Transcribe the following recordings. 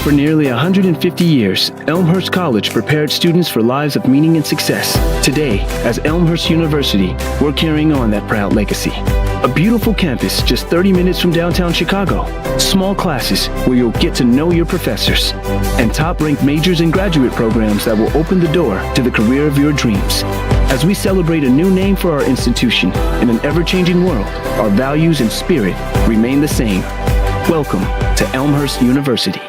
For nearly 150 years, Elmhurst College prepared students for lives of meaning and success. Today, as Elmhurst University, we're carrying on that proud legacy. A beautiful campus just 30 minutes from downtown Chicago. Small classes where you'll get to know your professors. And top-ranked majors and graduate programs that will open the door to the career of your dreams. As we celebrate a new name for our institution in an ever-changing world, our values and spirit remain the same. Welcome to Elmhurst University.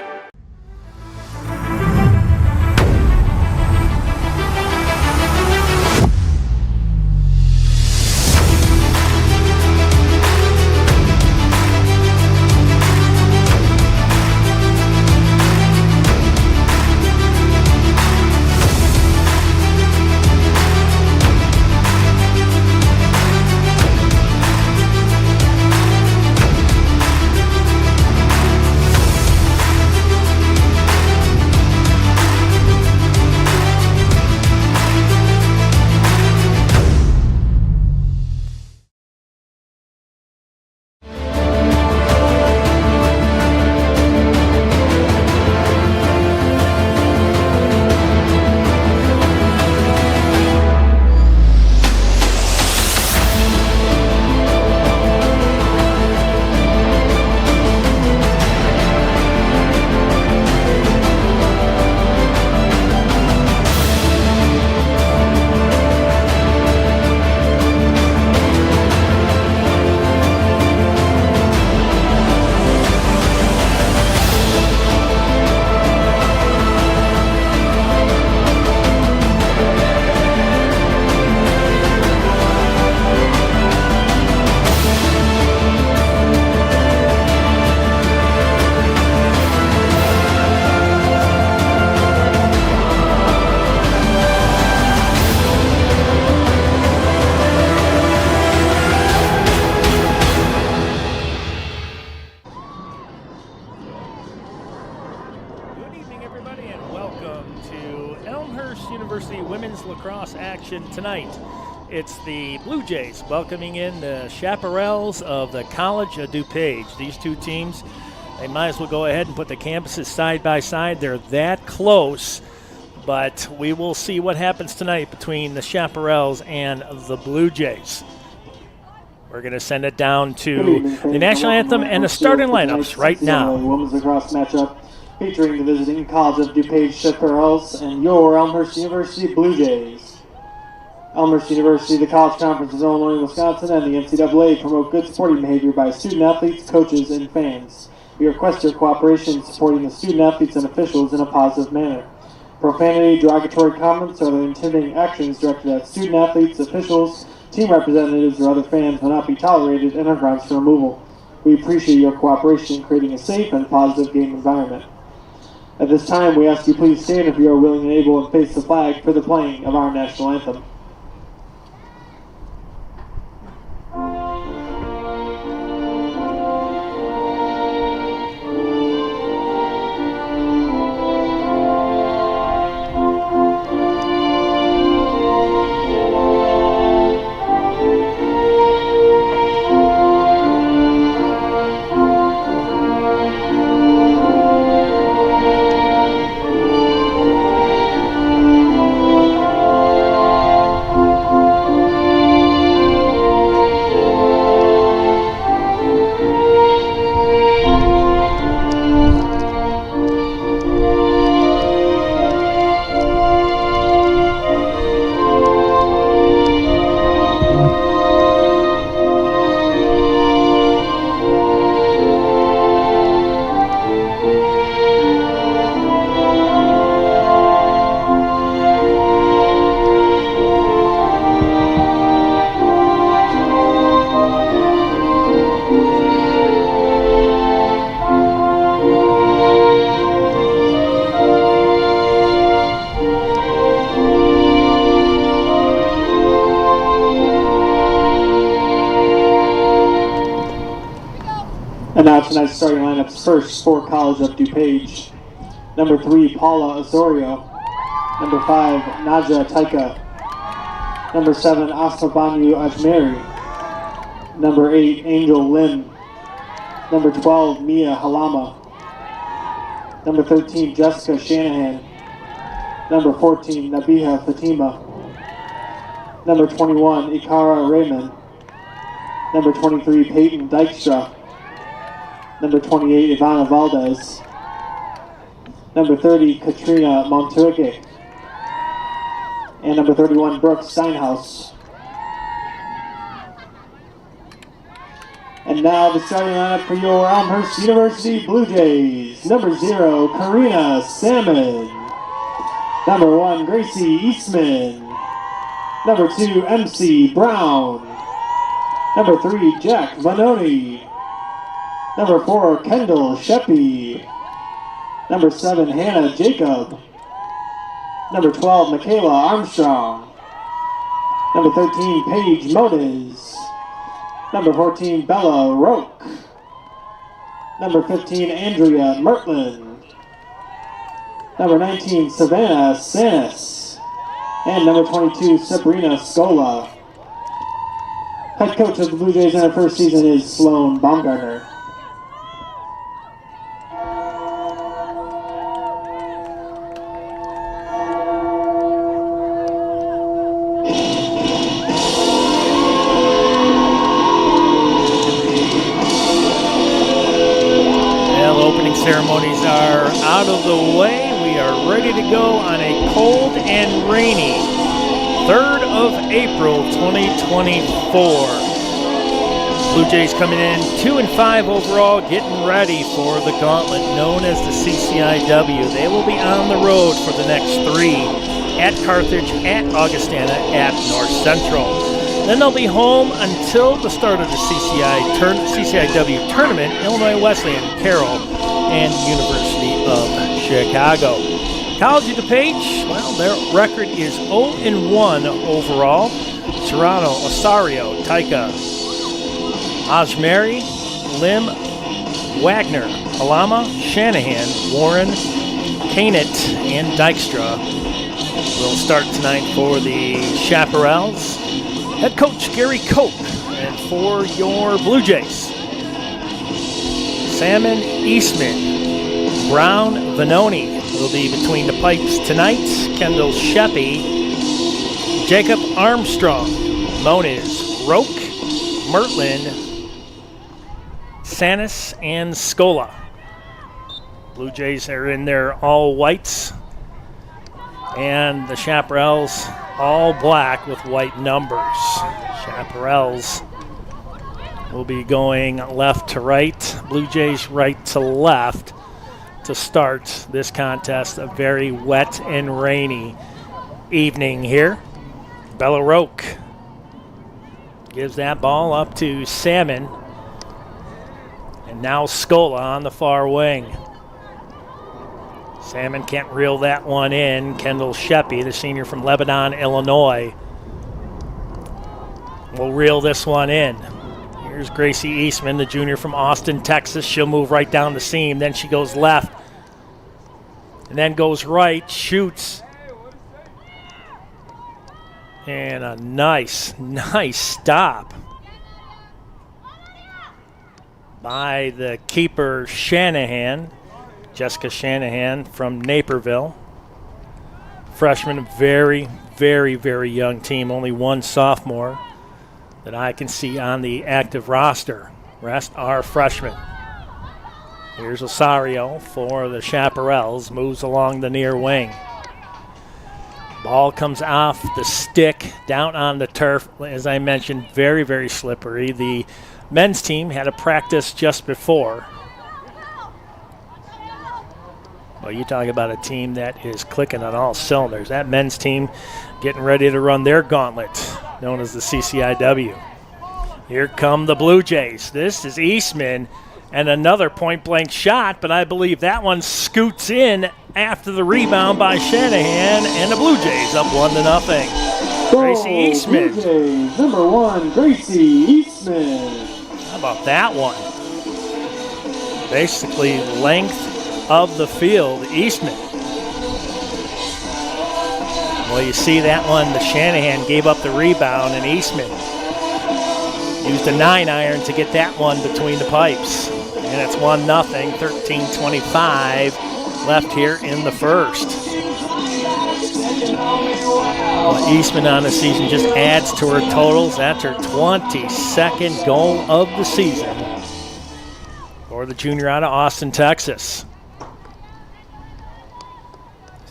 Lacrosse action tonight. It's the Blue Jays welcoming in the Chaparrals of the College of Dupage. These two teams, they might as well go ahead and put the campuses side by side. They're that close, but we will see what happens tonight between the Chaparrals and the Blue Jays. We're going to send it down to the national anthem and the starting lineups right now. Women's lacrosse matchup featuring the visiting College of DuPage Chaparrals and your Elmhurst University Blue Jays. Elmhurst University, the College Conference of Illinois, Wisconsin, and the NCAA promote good sporting behavior by student-athletes, coaches, and fans. We request your cooperation in supporting the student-athletes and officials in a positive manner. Profanity, derogatory comments, or other intimidating actions directed at student-athletes, officials, team representatives, or other fans will not be tolerated and are grounds for removal. We appreciate your cooperation in creating a safe and positive game environment. At this time, we ask you please stand if you are willing and able and face the flag for the playing of our national anthem. And now tonight's starting lineups first for College of DuPage. Number 3, Paula Osorio. Number 5, Naja Taika. Number 7, Asmabanyu Ajmeri. Number 8, Angel Lim. Number 12, Mia Halama. Number 13, Jessica Shanahan. Number 14, Nabiha Fatima. Number 21, Ikara Raymond. Number 23, Peyton Dykstra. Number 28, Ivana Valdez. Number 30, Katrina Montuique. And number 31, Brooke Steinhaus. And now the starting lineup for your Elmhurst University Blue Jays. Number 0, Karina Salmon. Number 1, Gracie Eastman. Number 2, MC Brown. Number 3, Jack Vanoni. Number 4, Kendall Sheppy. Number 7, Hannah Jacob. Number 12, Michaela Armstrong. Number 13, Paige Moniz. Number 14, Bella Roque. Number 15, Andrea Mertland. Number 19, Savannah Sanis. And number 22, Sabrina Scola. Head coach of the Blue Jays in their first season is Sloan Baumgartner. Ceremonies are out of the way. We are ready to go on a cold and rainy 3rd of April 2024. Blue Jays coming in 2-5 overall, getting ready for the gauntlet known as the CCIW. They will be on the road for the next 3 at Carthage, at Augustana, at North Central. Then they'll be home until the start of the CCIW tournament, Illinois Wesleyan, Carroll, and University of Chicago. College of DuPage, well, their record is 0-1 overall. Serrano, Osario, Taika, Ajmeri, Lim, Wagner, Halama, Shanahan, Warren, Kainit, and Dykstra will start tonight for the Chaparrals. Head coach Gary Cope, and for your Blue Jays, Salmon, Eastman, Brown, Vanoni will be between the pipes tonight. Kendall Sheppy, Jacob Armstrong, Moniz, Roque, Mertland, Sanis, and Scola. Blue Jays are in their all whites, and the Chaparrals all black with white numbers. Chaparrals will be going left to right, Blue Jays right to left to start this contest. A very wet and rainy evening here. Bella Roque gives that ball up to Salmon, and now Scola on the far wing. Salmon can't reel that one in. Kendall Sheppy, the senior from Lebanon, Illinois, will reel this one in. Here's Gracie Eastman, the junior from Austin, Texas. She'll move right down the seam. Then she goes left and then goes right, shoots. And a nice stop by the keeper, Shanahan. Jessica Shanahan from Naperville. Freshman, very, very, very young team. Only one sophomore that I can see on the active roster. Rest are freshmen. Here's Osario for the Chaparrals. Moves along the near wing. Ball comes off the stick down on the turf. As I mentioned, very, very slippery. The men's team had a practice just before. Well, you talk about a team that is clicking on all cylinders. That men's team getting ready to run their gauntlet, known as the CCIW. Here come the Blue Jays. This is Eastman, and another point-blank shot, but I believe that one scoots in after the rebound by Shanahan, and the Blue Jays up 1-0. Gracie Eastman. Blue Jays, number 1, Gracie Eastman. How about that one? Basically length of the field, Eastman. Well, you see that one, the Shanahan gave up the rebound, and Eastman used a 9-iron to get that one between the pipes. And it's 1-0, 13:25 left here in the first. Well, Eastman on the season just adds to her totals. That's her 22nd goal of the season for the junior out of Austin, Texas.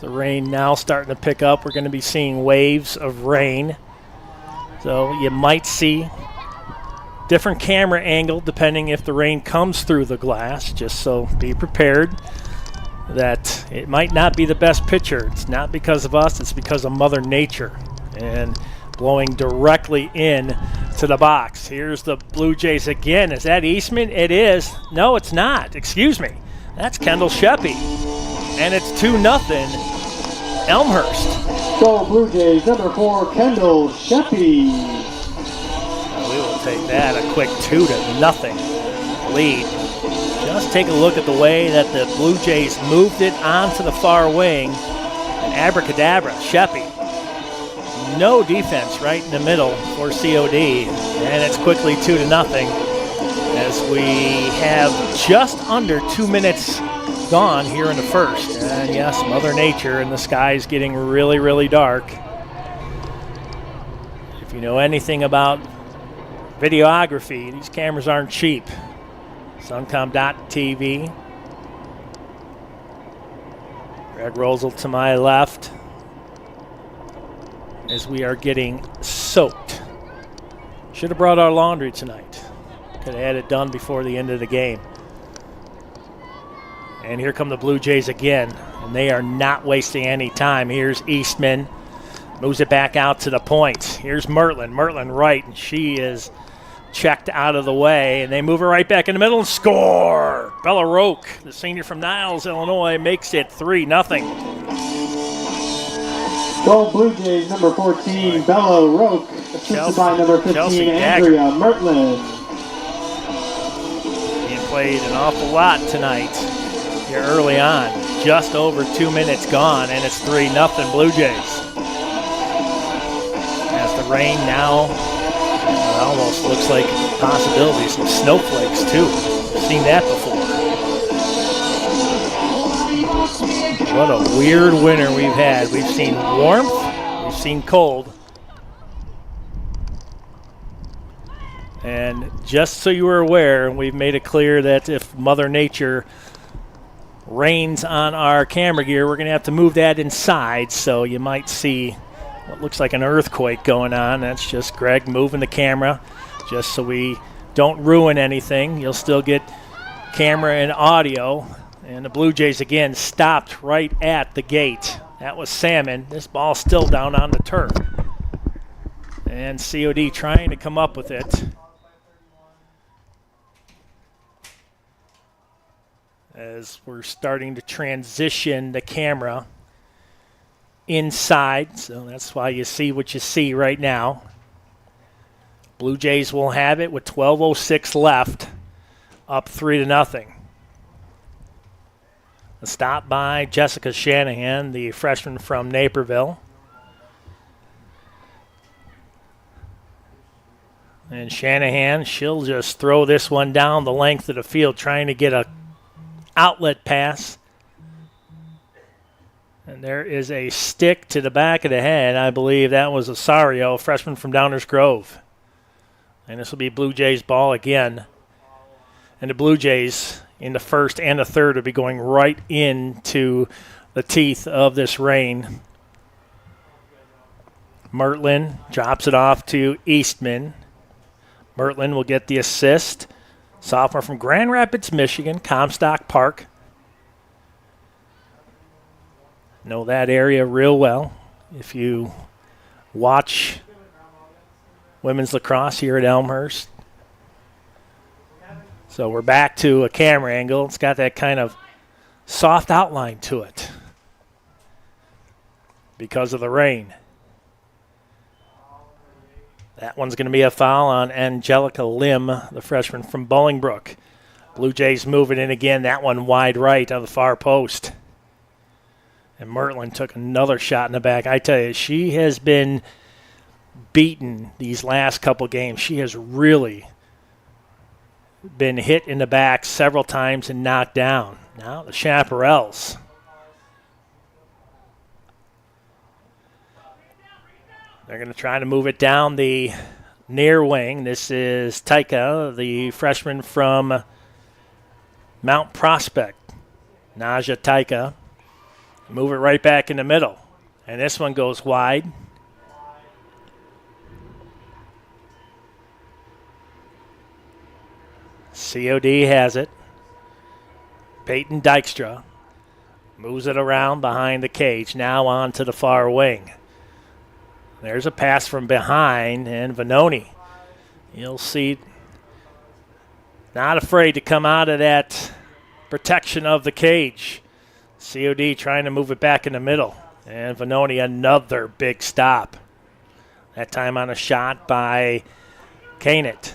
The rain now starting to pick up. We're going to be seeing waves of rain. So you might see different camera angle depending if the rain comes through the glass, just so be prepared that it might not be the best picture. It's not because of us, it's because of Mother Nature and blowing directly in to the box. Here's the Blue Jays again. Is that Eastman? It is. No, it's not. Excuse me. That's Kendall Sheppy. And it's 2-0 Elmhurst. Go Blue Jays, number 4, Kendall Sheppy. We will take that, a quick 2-0 lead. Just take a look at the way that the Blue Jays moved it onto the far wing. And abracadabra, Sheppy. No defense right in the middle for COD. And it's quickly 2-0 as we have just under 2 minutes gone here in the first. And yes, Mother Nature, and the sky is getting really, really dark. If you know anything about videography, these cameras aren't cheap. Suncom.tv. Greg Rosel to my left as we are getting soaked. Should have brought our laundry tonight. Could have had it done before the end of the game. And here come the Blue Jays again, and they are not wasting any time. Here's Eastman, moves it back out to the point. Here's Mertland. Mertland right, and she is checked out of the way, and they move her right back in the middle and score. Bella Roque, the senior from Niles, Illinois, makes it 3-0. Go Blue Jays, number 14, Bella Roque, assisted by number 15, Andrea Mertland. Being played an awful lot tonight here early on. Just over 2 minutes gone, and it's 3-0 Blue Jays. As the rain now, it almost looks like possibilities, some snowflakes too. Seen that before. What a weird winter we've had. We've seen warmth, we've seen cold. And just so you are aware, we've made it clear that if Mother Nature rains on our camera gear, we're going to have to move that inside, so you might see what looks like an earthquake going on. That's just Greg moving the camera just so we don't ruin anything. You'll still get camera and audio. And the Blue Jays again stopped right at the gate. That was Salmon. This ball's still down on the turf. And COD trying to come up with it. As we're starting to transition the camera inside. So that's why you see what you see right now. Blue Jays will have it with 12:06 left, up 3-0. A stop by Jessica Shanahan, the freshman from Naperville. And Shanahan, she'll just throw this one down the length of the field, trying to get a outlet pass. And there is a stick to the back of the head. I believe that was Osario, freshman from Downers Grove. And this will be Blue Jays ball again. And the Blue Jays in the first and the third will be going right into the teeth of this rain. Mertland drops it off to Eastman. Mertland will get the assist. Sophomore from Grand Rapids, Michigan, Comstock Park. Know that area real well. If you watch women's lacrosse here at Elmhurst. So we're back to a camera angle. It's got that kind of soft outline to it because of the rain. That one's going to be a foul on Angelica Lim, the freshman from Bolingbrook. Blue Jays moving in again. That one wide right on the far post. And Mertland took another shot in the back. I tell you, she has been beaten these last couple games. She has really been hit in the back several times and knocked down. Now the Chaparrals They're going to try to move it down the near wing. This is Taika, the freshman from Mount Prospect. Naja Taika. Move it right back in the middle. And this one goes wide. COD has it. Peyton Dykstra moves it around behind the cage. Now on to the far wing. There's a pass from behind, and Vanoni, you'll see, not afraid to come out of that protection of the cage. COD trying to move it back in the middle. And Vanoni, another big stop. That time on a shot by Kanet.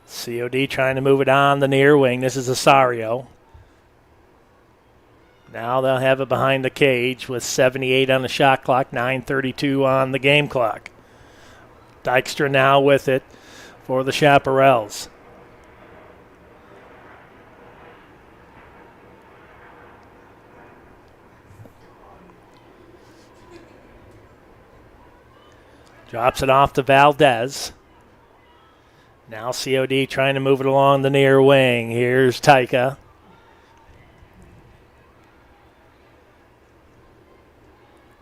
COD trying to move it on the near wing. This is Osario. Now they'll have it behind the cage with 78 on the shot clock, 9:32 on the game clock. Dykstra now with it for the Chaparrals. Drops it off to Valdez. Now COD trying to move it along the near wing. Here's Taika.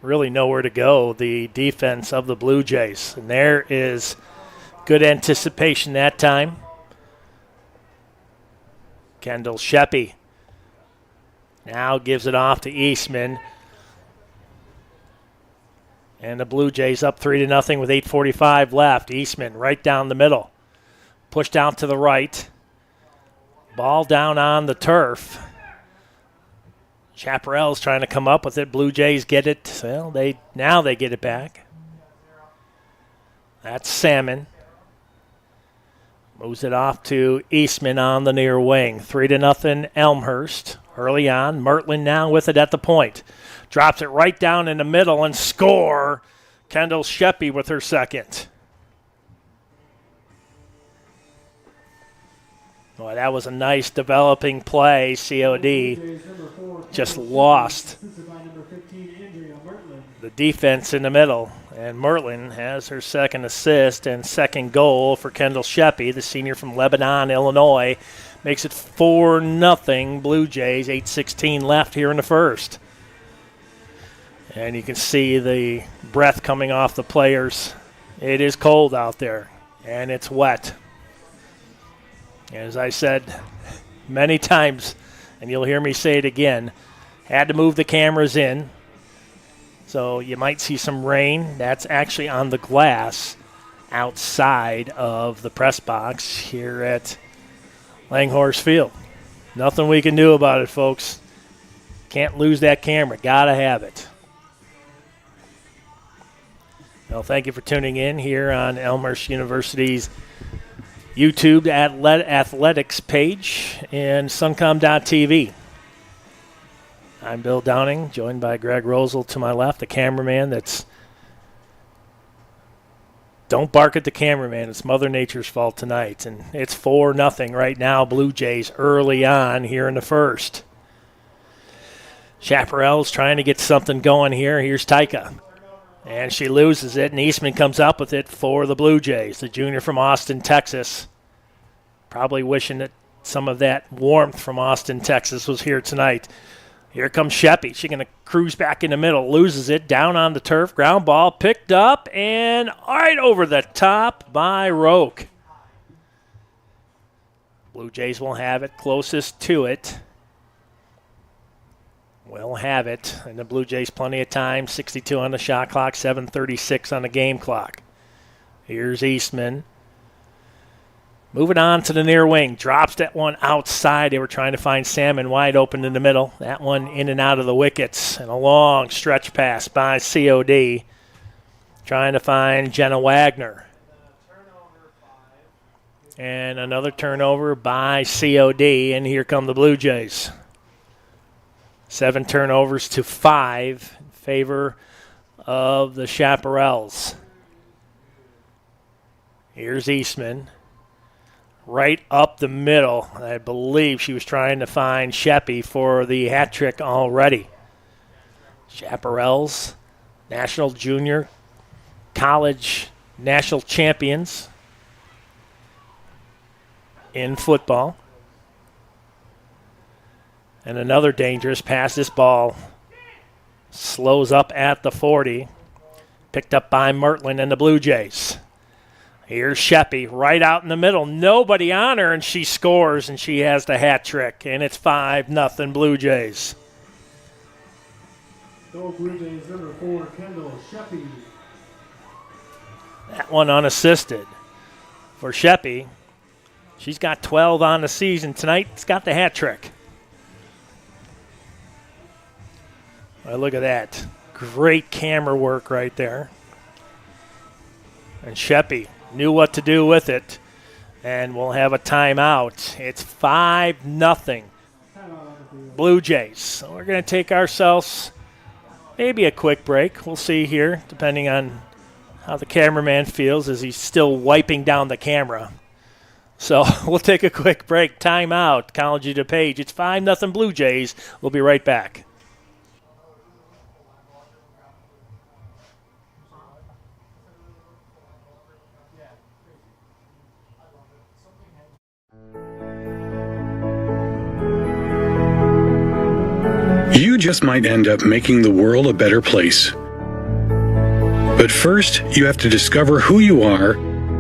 Really nowhere to go, the defense of the Blue Jays. And there is good anticipation that time. Kendall Sheppy now gives it off to Eastman. And the Blue Jays up 3-0 with 8:45 left. Eastman right down the middle. Pushed out to the right. Ball down on the turf. Chaparral's trying to come up with it. Blue Jays get it. Well, now they get it back. That's Salmon. Moves it off to Eastman on the near wing. 3-0 Elmhurst. Early on, Mertland now with it at the point. Drops it right down in the middle and score. Kendall Sheppy with her second. Boy, that was a nice developing play. COD just lost the defense in the middle. And Mertland has her second assist and second goal for Kendall Sheppy, the senior from Lebanon, Illinois. Makes it 4-0 Blue Jays, 8:16 left here in the first. And you can see the breath coming off the players. It is cold out there, and it's wet. As I said many times, and you'll hear me say it again, had to move the cameras in. So you might see some rain. That's actually on the glass outside of the press box here at Langhorse Field. Nothing we can do about it, folks. Can't lose that camera. Gotta have it. Well, thank you for tuning in here on Elmhurst University's YouTube Athletics page and suncom.tv. I'm Bill Downing, joined by Greg Rosel to my left, the cameraman that's... Don't bark at the cameraman. It's Mother Nature's fault tonight. And it's 4-0 right now, Blue Jays early on here in the first. Chaparral's trying to get something going here. Here's Taika. And she loses it, and Eastman comes up with it for the Blue Jays, the junior from Austin, Texas. Probably wishing that some of that warmth from Austin, Texas was here tonight. Here comes Sheppy. She's going to cruise back in the middle, loses it, down on the turf, ground ball, picked up, and right over the top by Roque. Blue Jays will have it closest to it. Will have it, and the Blue Jays plenty of time, 62 on the shot clock, 7:36 on the game clock. Here's Eastman. Moving on to the near wing, drops that one outside. They were trying to find Salmon wide open in the middle. That one in and out of the wickets, and a long stretch pass by COD. Trying to find Jenna Wagner. And another turnover by COD, and here come the Blue Jays. 7 turnovers to 5 in favor of the Chaparrals. Here's Eastman. right up the middle. I believe she was trying to find Sheppy for the hat trick already. Chaparrals, national junior, college national champions in football. And another dangerous pass. This ball slows up at the 40. Picked up by Mertland and the Blue Jays. Here's Sheppy right out in the middle. Nobody on her, and she scores, and she has the hat trick. And it's 5-0 Blue Jays. Go Blue Jays, number 4, Kendall Sheppy. That one unassisted for Sheppy. She's got 12 on the season tonight. It's got the hat trick. Well, look at that. Great camera work right there. And Sheppy knew what to do with it. And we'll have a timeout. It's 5-0 Blue Jays. So we're going to take ourselves maybe a quick break. We'll see here, depending on how the cameraman feels as he's still wiping down the camera. So we'll take a quick break. Timeout. College of DuPage. It's 5-0 Blue Jays. We'll be right back. You just might end up making the world a better place. But first, you have to discover who you are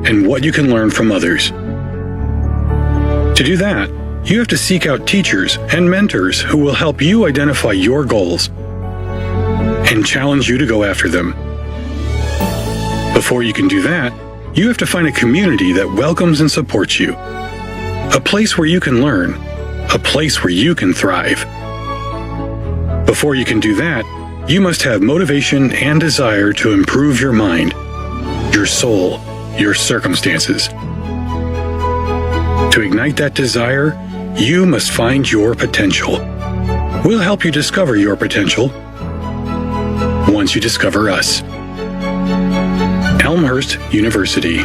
and what you can learn from others. To do that, you have to seek out teachers and mentors who will help you identify your goals and challenge you to go after them. Before you can do that, you have to find a community that welcomes and supports you. A place where you can learn. A place where you can thrive. Before you can do that, you must have motivation and desire to improve your mind, your soul, your circumstances. To ignite that desire, you must find your potential. We'll help you discover your potential once you discover us. Elmhurst University.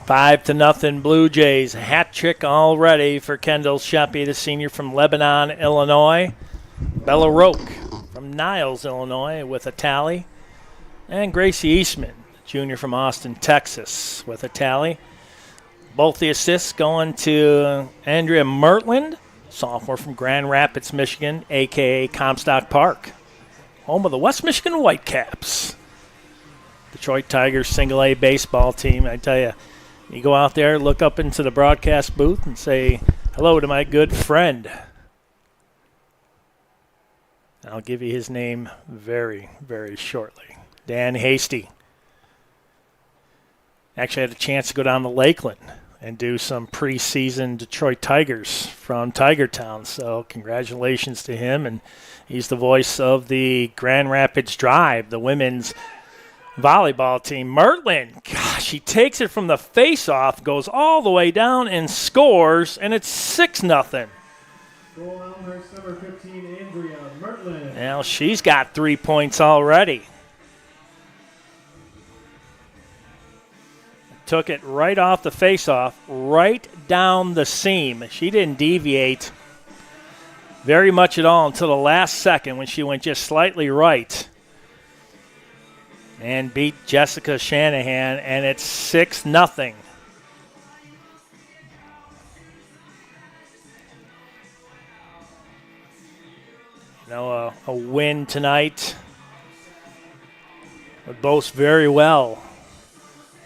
5-0 Blue Jays. Hat trick already for Kendall Sheppy, the senior from Lebanon, Illinois. Bella Roque from Niles, Illinois, with a tally. And Gracie Eastman, junior from Austin, Texas, with a tally. Both the assists going to Andrea Mertland, sophomore from Grand Rapids, Michigan, a.k.a. Comstock Park, home of the West Michigan Whitecaps. Detroit Tigers single-A baseball team, I tell you. You go out there, look up into the broadcast booth and say hello to my good friend. I'll give you his name very, very shortly. Dan Hasty. Actually had a chance to go down to Lakeland and do some preseason Detroit Tigers from Tiger Town. So congratulations to him. And he's the voice of the Grand Rapids Drive, the women's volleyball team. Mertland, gosh, he takes it from the face-off, goes all the way down and scores, and it's 6-0. Goal Elmhurst, number 15, Andrea Mertland. Now she's got 3 points already. Took it right off the face-off, right down the seam. She didn't deviate very much at all until the last second when she went just slightly right and beat Jessica Shanahan, and it's 6-0. You know, a win tonight would boast very well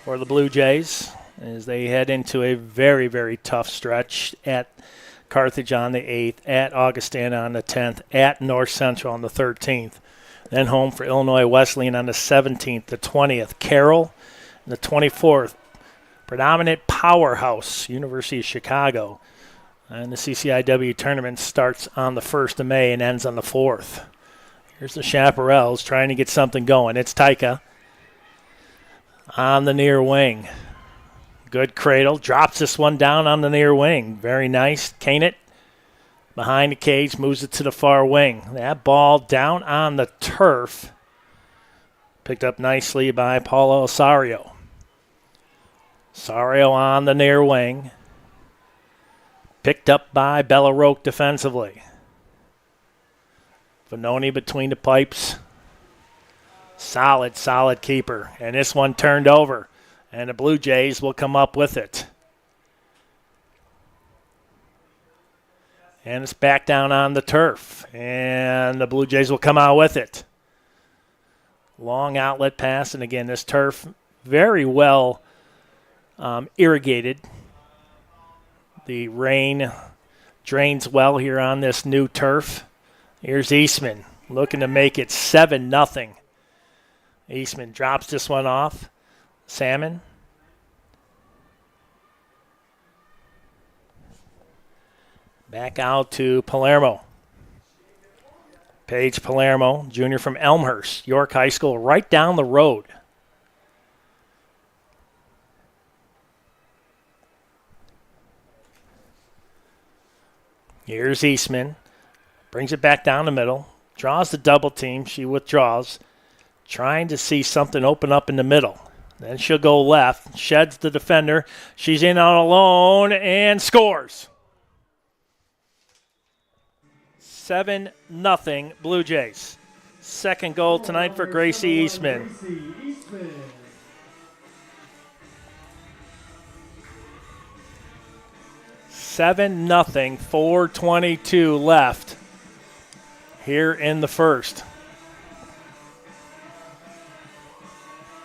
for the Blue Jays as they head into a very, very tough stretch at Carthage on the 8th, at Augustana on the 10th, at North Central on the 13th. Then home for Illinois Wesleyan on the 17th, the 20th, Carroll, and the 24th. Predominant powerhouse, University of Chicago. And the CCIW tournament starts on the 1st of May and ends on the 4th. Here's the Chaparrals trying to get something going. It's Taika on the near wing. Good cradle. Drops this one down on the near wing. Very nice. Can't behind the cage, moves it to the far wing. That ball down on the turf Picked up nicely by Paulo Osario. Osario on the near wing. Picked up by Bellaroque defensively. Vanoni between the pipes. Solid, solid keeper. And this one turned over. And the Blue Jays will come up with it. And it's back down on the turf. And the Blue Jays will come out with it. Long outlet pass. And again, this turf very well irrigated. The rain drains well here on this new turf. Here's Eastman looking to make it 7-0. Eastman drops this one off. Salmon. Back out to Palermo. Paige Palermo, junior from Elmhurst, York High School, right down the road. Here's Eastman. Brings it back down the middle. Draws the double team. She withdraws. Trying to see something open up in the middle. Then she'll go left. Sheds the defender. She's in on alone and scores. 7-0 Blue Jays. Second goal tonight for Gracie Eastman. Seven nothing, 4:22 left here in the first.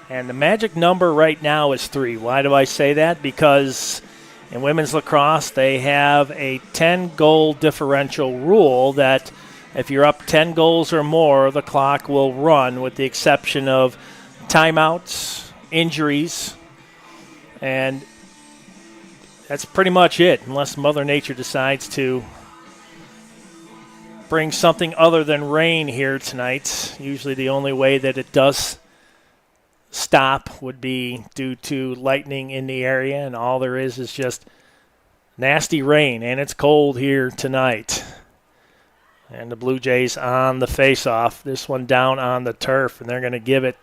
And the magic number right now is 3. Why do I say that? Because in women's lacrosse, they have a 10-goal differential rule that if you're up 10 goals or more, the clock will run, with the exception of timeouts, injuries, and that's pretty much it, unless Mother Nature decides to bring something other than rain here tonight. Usually the only way that it does stop would be due to lightning in the area, and all there is just nasty rain, and it's cold here tonight. And the Blue Jays on the face-off. This one down on the turf, and they're going to give it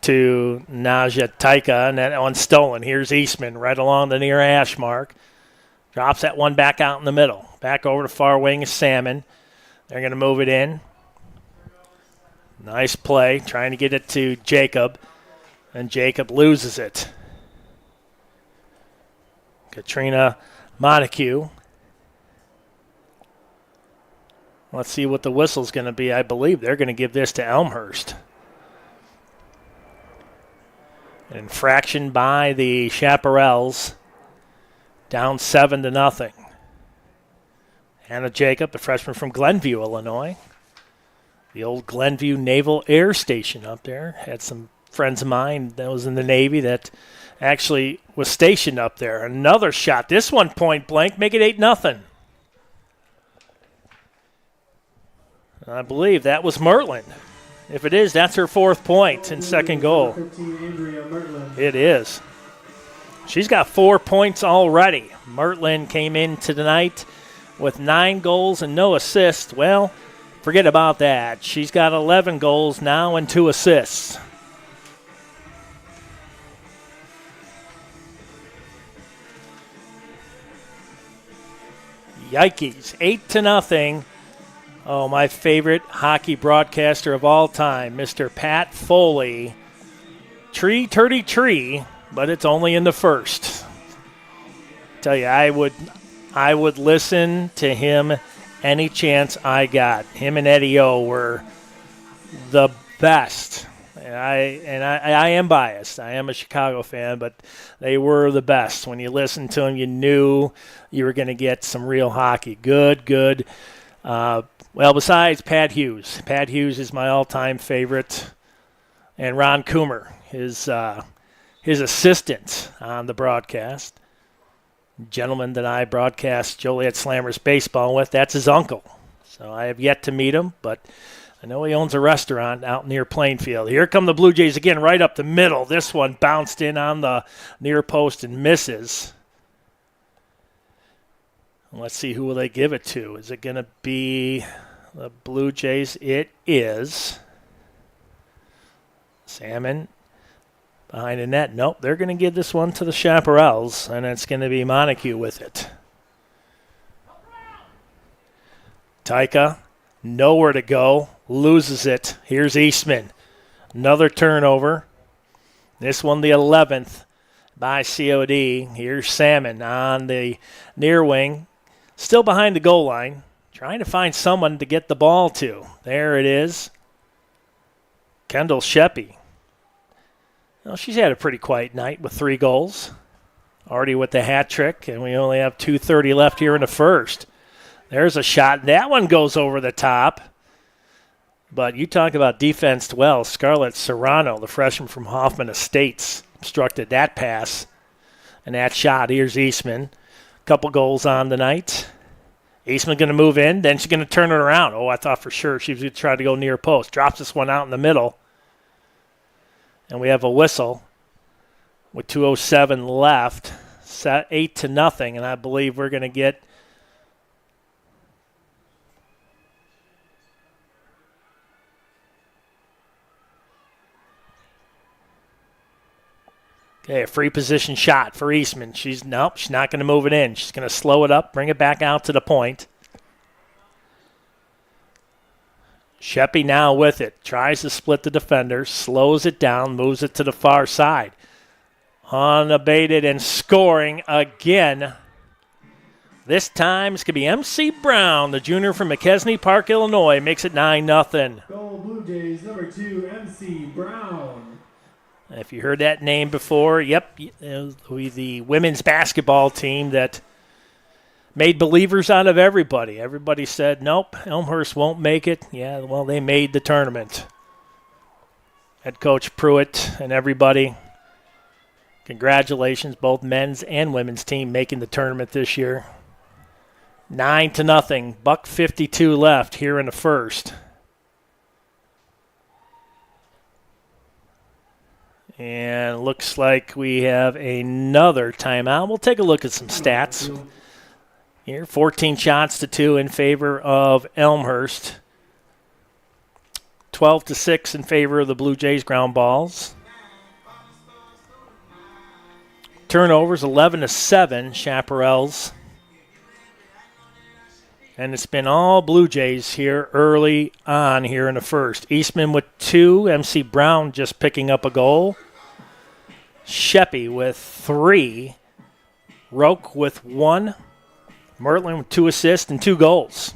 to Naja Taika, and that one's stolen. Here's Eastman right along the near ash mark. Drops that one back out in the middle. Back over to far wing is Salmon. They're going to move it in. Nice play, trying to get it to Jacob, and Jacob loses it. Katrina Montague. Let's see what the whistle's going to be. I believe they're going to give this to Elmhurst. An infraction by the Chaparrals, down 7-0. Hannah Jacob, the freshman from Glenview, Illinois. The old Glenview Naval Air Station up there. Had some friends of mine that was in the Navy that actually was stationed up there. Another shot. This one point blank. Make it 8-0. I believe that was Mertland. If it is, that's her 4th point and second goal. It is. She's got 4 points already. Mertland came into tonight with 9 goals and no assists. Well, forget about that. She's got 11 goals now and 2 assists. Yikes, 8-0. Oh, my favorite hockey broadcaster of all time, Mr. Pat Foley. Tree, turdy, tree, but it's only in the first. Tell you, I would listen to him any chance I got. Him and Eddie O were the best. And I am biased. I am a Chicago fan, but they were the best. When you listened to them, you knew you were going to get some real hockey. Good. Well, besides Pat Hughes. Pat Hughes is my all-time favorite. And Ron Coomer, his assistant on the broadcast. Gentleman that I broadcast Joliet Slammers baseball with, that's his uncle. So I have yet to meet him, but I know he owns a restaurant out near Plainfield. Here come the Blue Jays again, right up the middle. This one bounced in on the near post and misses. Let's see, who will they give it to? Is it going to be the Blue Jays? It is. Salmon behind the net. Nope, they're going to give this one to the Chaparrals, and it's going to be Montague with it. Taika, nowhere to go, loses it. Here's Eastman. Another turnover. This one the 11th by COD. Here's Salmon on the near wing. Still behind the goal line. Trying to find someone to get the ball to. There it is. Kendall Sheppy. Well, she's had a pretty quiet night with 3 goals. Already with the hat trick, and we only have 2:30 left here in the first. There's a shot. That one goes over the top. But you talk about defensed well. Scarlett Serrano, the freshman from Hoffman Estates, obstructed that pass. And that shot, here's Eastman. Couple goals on the night. Eastman going to move in, then she's going to turn it around. Oh, I thought for sure she was going to try to go near post. Drops this one out in the middle. And we have a whistle with 2:07 left. Set 8-0, and I believe we're going to get a free position shot for Eastman. She's not going to move it in. She's going to slow it up, bring it back out to the point. Sheppy now with it. Tries to split the defender, slows it down, moves it to the far side. Unabated and scoring again. This time it's going to be MC Brown, the junior from McKesney Park, Illinois, makes it 9-0. Goal Blue Jays, number 2, MC Brown. If you heard that name before, yep, the women's basketball team that made believers out of everybody. Everybody said, nope, Elmhurst won't make it. Yeah, well, they made the tournament. Head coach Pruitt and everybody, congratulations, both men's and women's team making the tournament this year. 9-0, $1:52 left here in the first. And looks like we have another timeout. We'll take a look at some stats here. 14 shots to 2 in favor of Elmhurst. 12-6 in favor of the Blue Jays ground balls. Turnovers 11-7, Chaparrals. And it's been all Blue Jays here early on here in the first. Eastman with 2. MC Brown just picking up a goal. Sheppy with 3. Roke with 1. Mertland with 2 assists and 2 goals.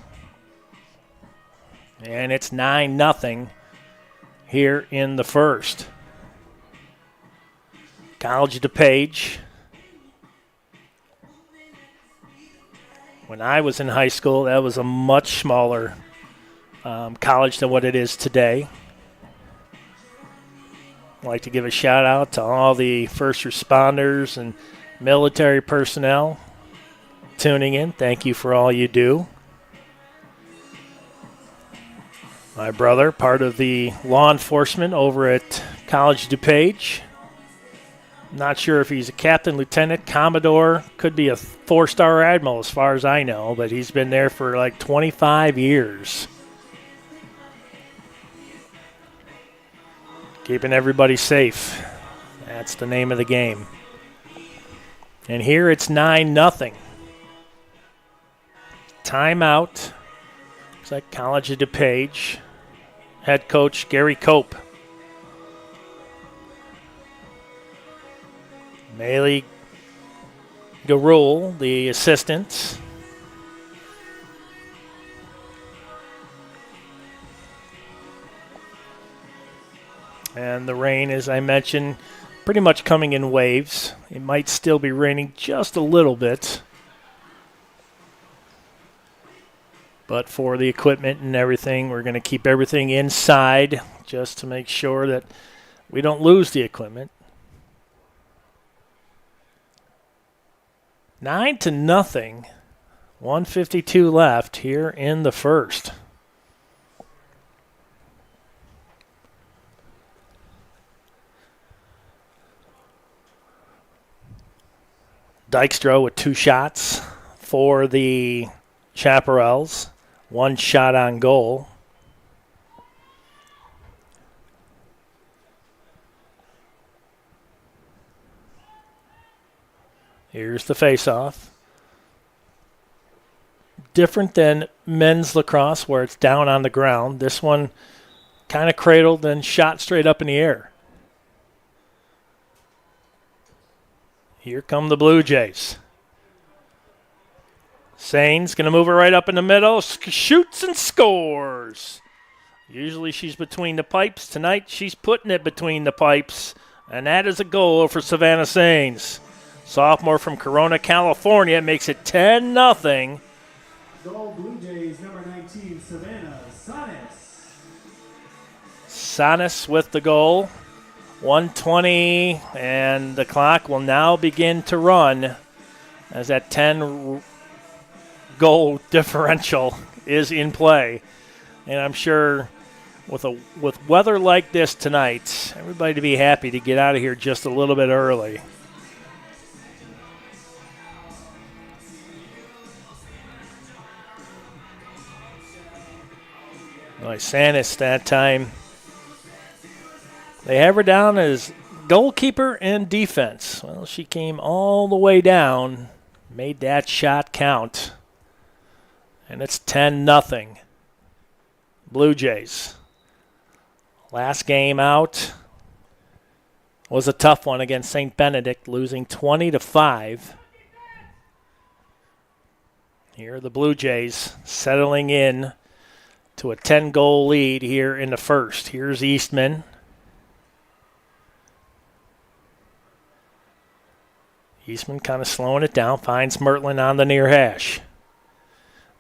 And it's 9-0 here in the first. College of Dupage. When I was in high school, that was a much smaller college than what it is today. I'd like to give a shout out to all the first responders and military personnel tuning in. Thank you for all you do. My brother, part of the law enforcement over at College DuPage. Not sure if he's a captain, lieutenant, commodore, could be a 4-star admiral as far as I know, but he's been there for like 25 years. Keeping everybody safe. That's the name of the game. And here it's 9-0. Timeout. Looks like College of DuPage. Head coach Gary Cope. Maylee Garul, the assistant. And the rain, as I mentioned, pretty much coming in waves. It might still be raining just a little bit. But for the equipment and everything, we're going to keep everything inside just to make sure that we don't lose the equipment. 9-0, 1:52 left here in the first. Dykstra with 2 shots for the Chaparrals. 1 shot on goal. Here's the face-off. Different than men's lacrosse where it's down on the ground. This one kind of cradled and shot straight up in the air. Here come the Blue Jays. Sain's going to move it right up in the middle. Shoots and scores. Usually she's between the pipes. Tonight she's putting it between the pipes. And that is a goal for Savannah Sains. Sophomore from Corona, California, makes it 10-0. Goal Blue Jays, number 19, Savannah Sanis. Sanis with the goal. 1:20, and the clock will now begin to run as that 10-goal differential is in play. And I'm sure with weather like this tonight, everybody to be happy to get out of here just a little bit early. Sanis that time. They have her down as goalkeeper and defense. Well, she came all the way down, made that shot count, and it's 10-0. Blue Jays. Last game out was a tough one against St. Benedict, losing 20-5. Here are the Blue Jays settling in to a 10-goal lead here in the first. Here's Eastman. Eastman kind of slowing it down, finds Mertland on the near hash.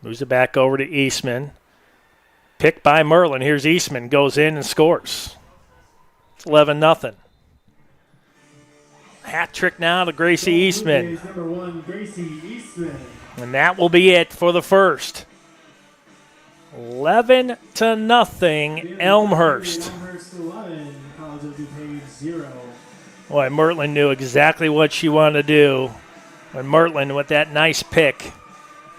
Moves it back over to Eastman. Picked by Merlin. Here's Eastman, goes in and scores. It's 11-0. Hat trick now to Gracie Eastman. Number 1, Gracie Eastman. And that will be it for the first. 11-0, Elmhurst. Elmhurst 11, College of Dupage 0. Boy, Mertland knew exactly what she wanted to do. And Mertland with that nice pick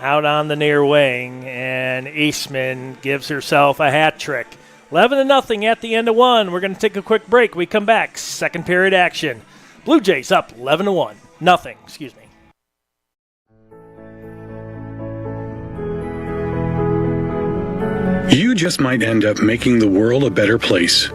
out on the near wing, and Eastman gives herself a hat trick. 11-0 at the end of one. We're going to take a quick break. We come back. Second period action. Blue Jays up 11-1. Nothing, excuse me. You just might end up making the world a better place.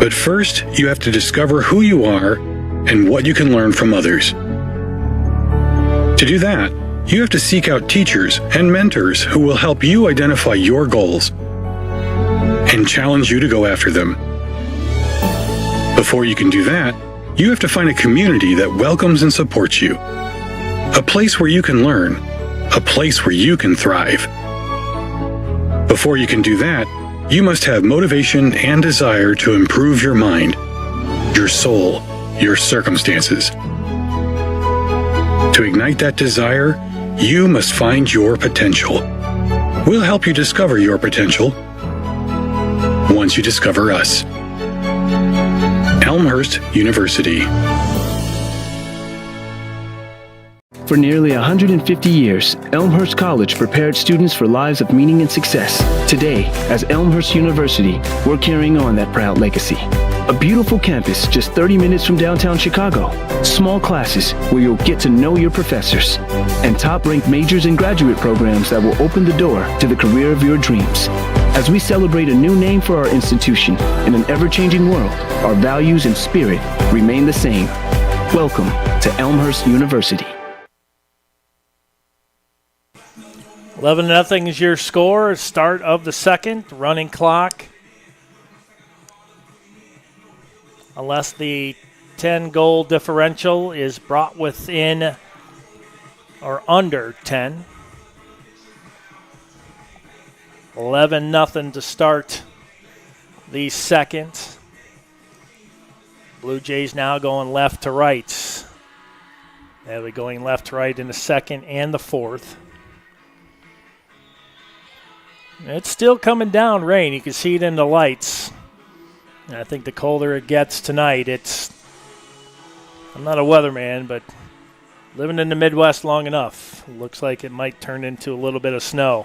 But first, you have to discover who you are and what you can learn from others. To do that, you have to seek out teachers and mentors who will help you identify your goals and challenge you to go after them. Before you can do that, you have to find a community that welcomes and supports you. A place where you can learn. A place where you can thrive. Before you can do that, you must have motivation and desire to improve your mind, your soul, your circumstances. To ignite that desire, you must find your potential. We'll help you discover your potential once you discover us. Elmhurst University. For nearly 150 years, Elmhurst College prepared students for lives of meaning and success. Today, as Elmhurst University, we're carrying on that proud legacy. A beautiful campus just 30 minutes from downtown Chicago. Small classes where you'll get to know your professors. And top-ranked majors and graduate programs that will open the door to the career of your dreams. As we celebrate a new name for our institution in an ever-changing world, our values and spirit remain the same. Welcome to Elmhurst University. 11-0 is your score. Start of the second. Running clock. Unless the 10-goal differential is brought within or under 10. 11-0 to start the second. Blue Jays now going left to right. They'll be going left to right in the second and the fourth. It's still coming down rain. You can see it in the lights. And I think the colder it gets tonight, I'm not a weatherman, but living in the Midwest long enough, looks like it might turn into a little bit of snow.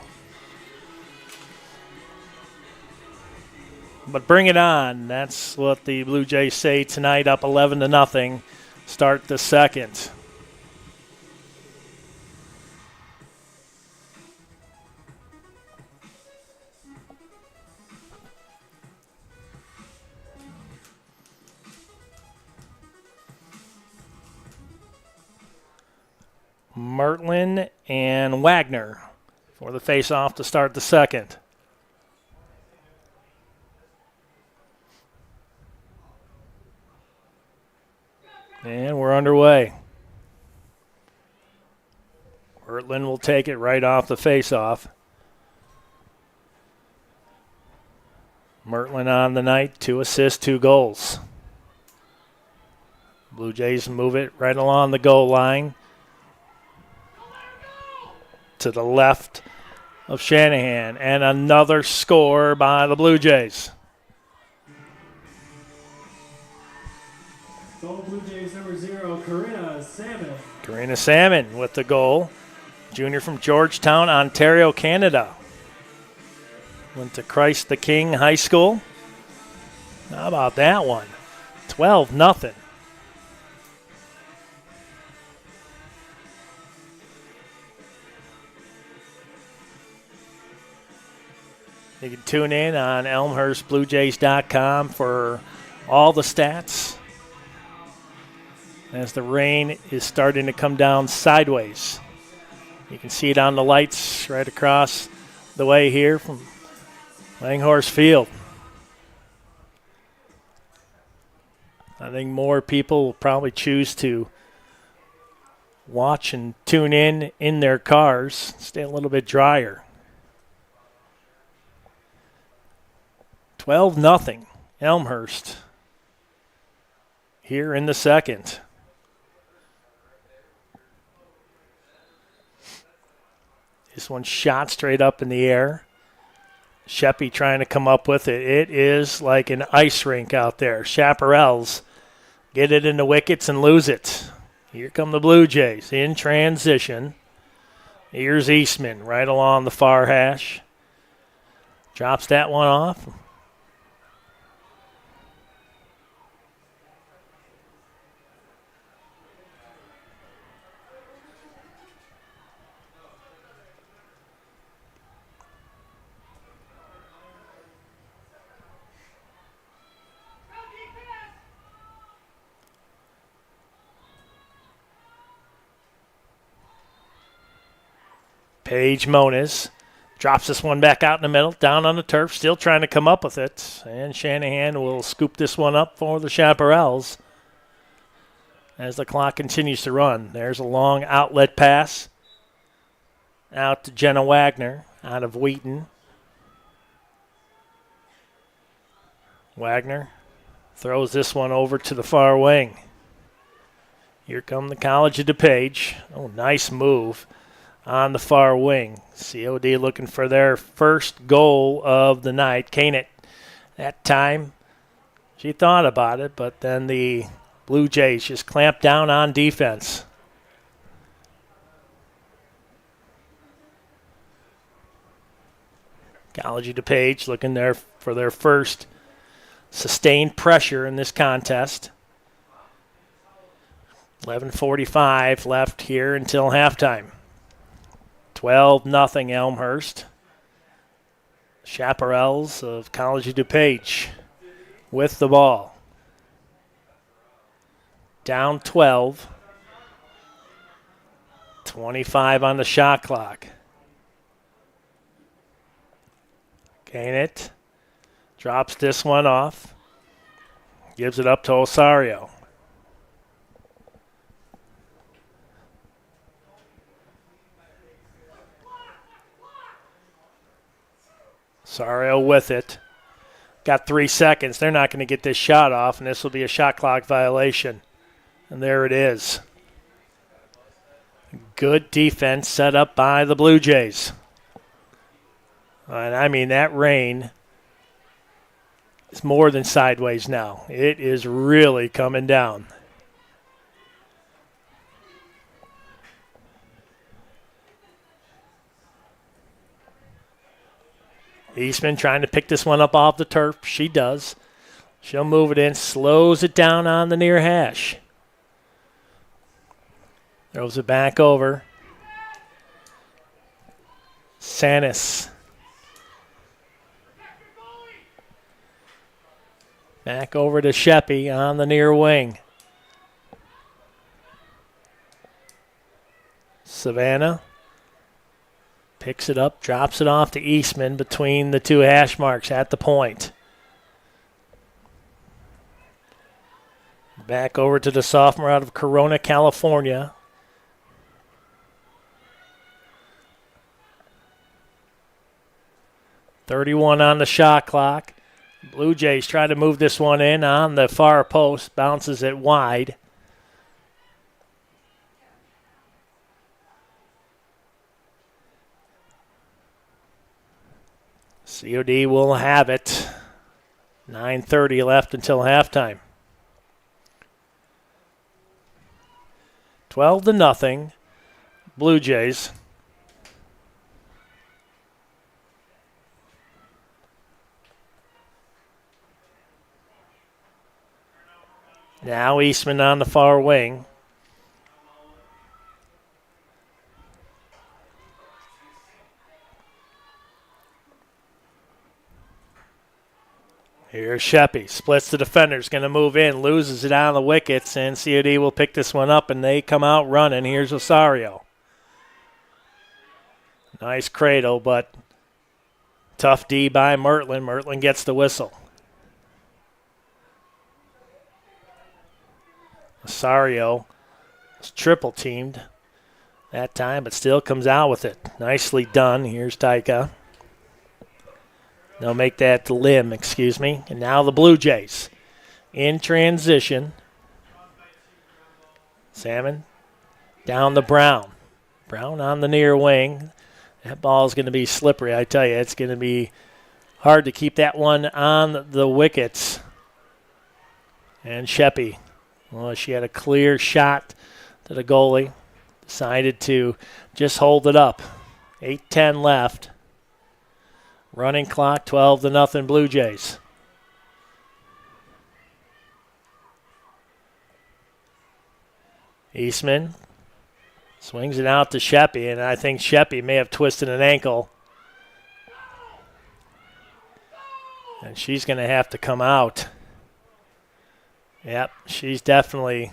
But bring it on. That's what the Blue Jays say tonight, up 11-0. Start the second. Mertlin and Wagner for the face-off to start the second. And we're underway. Mertlin will take it right off the face-off. Mertlin on the night, 2 assists, 2 goals. Blue Jays move it right along the goal line to the left of Shanahan. And another score by the Blue Jays. Goal Blue Jays number 0, Karina Salmon. Karina Salmon with the goal. Junior from Georgetown, Ontario, Canada. Went to Christ the King High School. How about that one? 12-0. You can tune in on ElmhurstBlueJays.com for all the stats as the rain is starting to come down sideways. You can see it on the lights right across the way here from Langhorse Field. I think more people will probably choose to watch and tune in their cars, stay a little bit drier. 12-0 Elmhurst here in the second. This one shot straight up in the air. Sheppy trying to come up with it. It is like an ice rink out there. Chaparrals get it in the wickets and lose it. Here come the Blue Jays in transition. Here's Eastman right along the far hash. Drops that one off. Paige Moniz drops this one back out in the middle, down on the turf, still trying to come up with it. And Shanahan will scoop this one up for the Chaparrals as the clock continues to run. There's a long outlet pass out to Jenna Wagner out of Wheaton. Wagner throws this one over to the far wing. Here come the College of DuPage. Oh, nice move on the far wing. COD looking for their first goal of the night. Can't that time, she thought about it, but then the Blue Jays just clamped down on defense. College of DuPage looking there for their first sustained pressure in this contest. 11:45 left here until halftime. 12-0 Elmhurst. Chaparrals of College of DuPage with the ball. Down 12. 25 on the shot clock. Gain it. Drops this one off. Gives it up to Osario. Osario with it. Got 3 seconds. They're not going to get this shot off, and this will be a shot clock violation. And there it is. Good defense set up by the Blue Jays. And I mean, that rain is more than sideways now. It is really coming down. Eastman trying to pick this one up off the turf. She does. She'll move it in, slows it down on the near hash. Throws it back over. Sanis. Back over to Sheppy on the near wing. Savannah picks it up, drops it off to Eastman between the two hash marks at the point. Back over to the sophomore out of Corona, California. .31 on the shot clock. Blue Jays try to move this one in on the far post. Bounces it wide. COD will have it. 9:30 left until halftime. 12-0. Blue Jays. Now Eastman on the far wing. Here's Sheppy. Splits the defenders. Going to move in. Loses it on the wickets. And COD will pick this one up. And they come out running. Here's Osario. Nice cradle, but tough D by Mertland. Mertland gets the whistle. Osario was triple teamed that time, but still comes out with it. Nicely done. Here's Taika. They'll make that limb, excuse me. And now the Blue Jays in transition. Salmon down to Brown. Brown on the near wing. That ball is going to be slippery, I tell you. It's going to be hard to keep that one on the wickets. And Sheppy, well, she had a clear shot to the goalie. Decided to just hold it up. 8:10 left. Running clock, 12-0 Blue Jays. Eastman swings it out to Sheppy, and I think Sheppy may have twisted an ankle. And she's going to have to come out. Yep, she's definitely